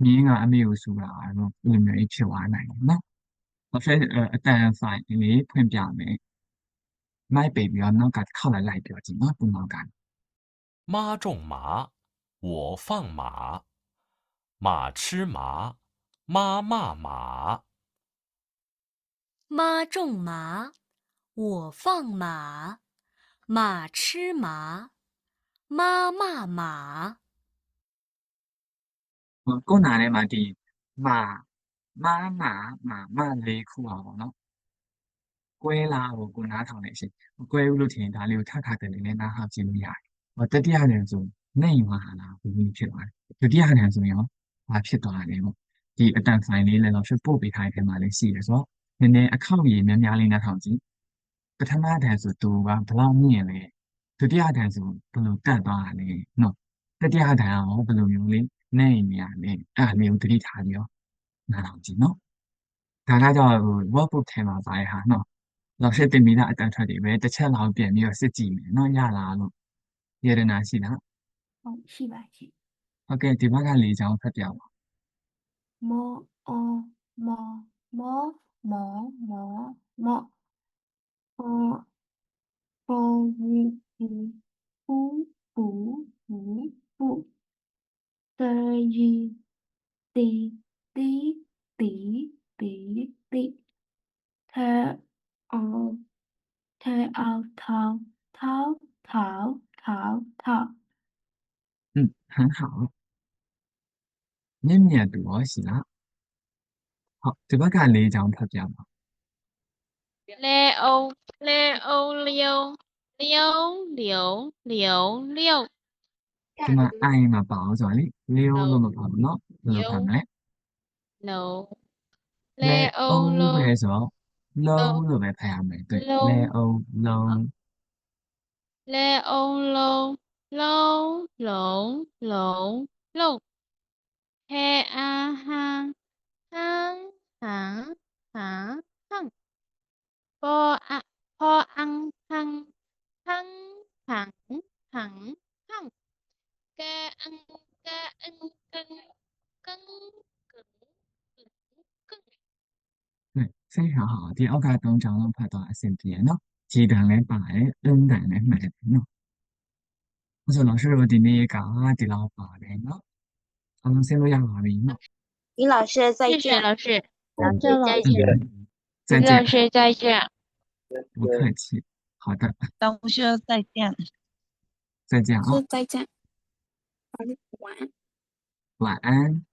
မြင်းကအမေကိုဆိုတာတော့ဒီလိုမျိုးဖြစ်သွားနိုင်တယ်နော်အတန်ဖိုင်လေးဖွင့်ပြမယ်မိုက်ပေပြီးတော့နောက်ကခောက်လိုက်ပြောကြည့်နော်ဒီနောက်က妈种马，我放马，马吃马，妈骂马。妈种马，我放马，马吃马，妈骂马。ကိုယ်နာထဲမှာဒီမာမလေးခုပါပေါ့နော်ကွဲလာကိုကိုနားထောင်နေရှင်မကွဲဘူးလို့ထင်ဒါလေးကိုထပ်တယ်လည်းနားဟောက်ခြင်းမရတယ်ဟောတတိယတန်ဆိုနေမှာလားဘုရားဖြစ်သွားတယ်ဒုတိယတန်ဆိုရင်ရောဘာဖြစ်သွားလဲပေါ့ဒီအတန်ဖိုင်လေးလည်းတော့ဖြစ်ပို့ပေးထားတဲ့မှာလည်းရှိတယ်ဆိုတော့နည်းနည်းအခောက်ရည်များများလေးနားထောင်ကြည့်ပထမတန်ဆိုသူကဘယ်လောက်မြင့်လဲဒုတိယတန်ဆိုဘယ်လိုတက်သွားတာလဲနော်တတိယတန်ရောဘယ်လိုမျိုးလေးနေနေရလဲအဲ့လိုမျိုးသတိထားပြီးတော့နားထောင်ကြည့်နော်ဒါကကြောင့် workbook ထဲမှာပါရဟာနော်老师对米的单ထွက်တွေပဲတစ်ချက်လောက်ပြန်ပြီးတော့စစ်ကြည့်မယ်เนาะရလားလို့ယေရနာရှိလား哦，是吧？是。ဟုတ်ကဲ့ဒီဘက်ကလေးချောင်းဖတ်ပြပါ么哦么么么么么哦哦呜呜呜呜呜呜的一滴滴滴滴滴他哦他奥淘淘淘淘淘很好မြင့်မြတ်တူရောရှိလားဟုတ်ဒီဘက်ကလေးချောင်းဖတ်ပြပါလေအိုလေအိုလျုံလျုံလျုံလျုံလျုံဒီမှာအိုင်မှာပါအောင်ဆိုရင်လေလျောလို့မပါဘူးเนาะဘယ်လိုဖတ်မလဲလုံးလေလေအို အိုး လုံး ပဲဆိုတော့လုံးလို့ပဲဖတ်ရမယ်တွေ့လေအိုးလုံး လေအိုလုံးလုံးလုံးလုံးလုံးဟဲအာဟန်ဟန်ဟန်ဟန်ဟန်ပေါ်အပေါ်အန်ဟန်ဟန်ဟန်ဟန်ဟန်ကဲအန်ကဲအန်ကန်ကန်ကန်ကန်对非常好ဒီအောက်က3ချောင်းလုံးဖတ်တော့အဆင်ပြေเนาะဂျီတန်လည်းပါတယ်အင်းတန်လည်းမှတ်တယ်เนาะအဲ့ဆို老师တို့ဒီနေ့ကဒီလောက်ပါတယ်เนาะအားလုံးဆင်းလို့ရပါပြီเนาะ林老师再谢谢见，老师老师再见。再见老师再见不客气好的同学再见。再见啊再见，晚安。晚安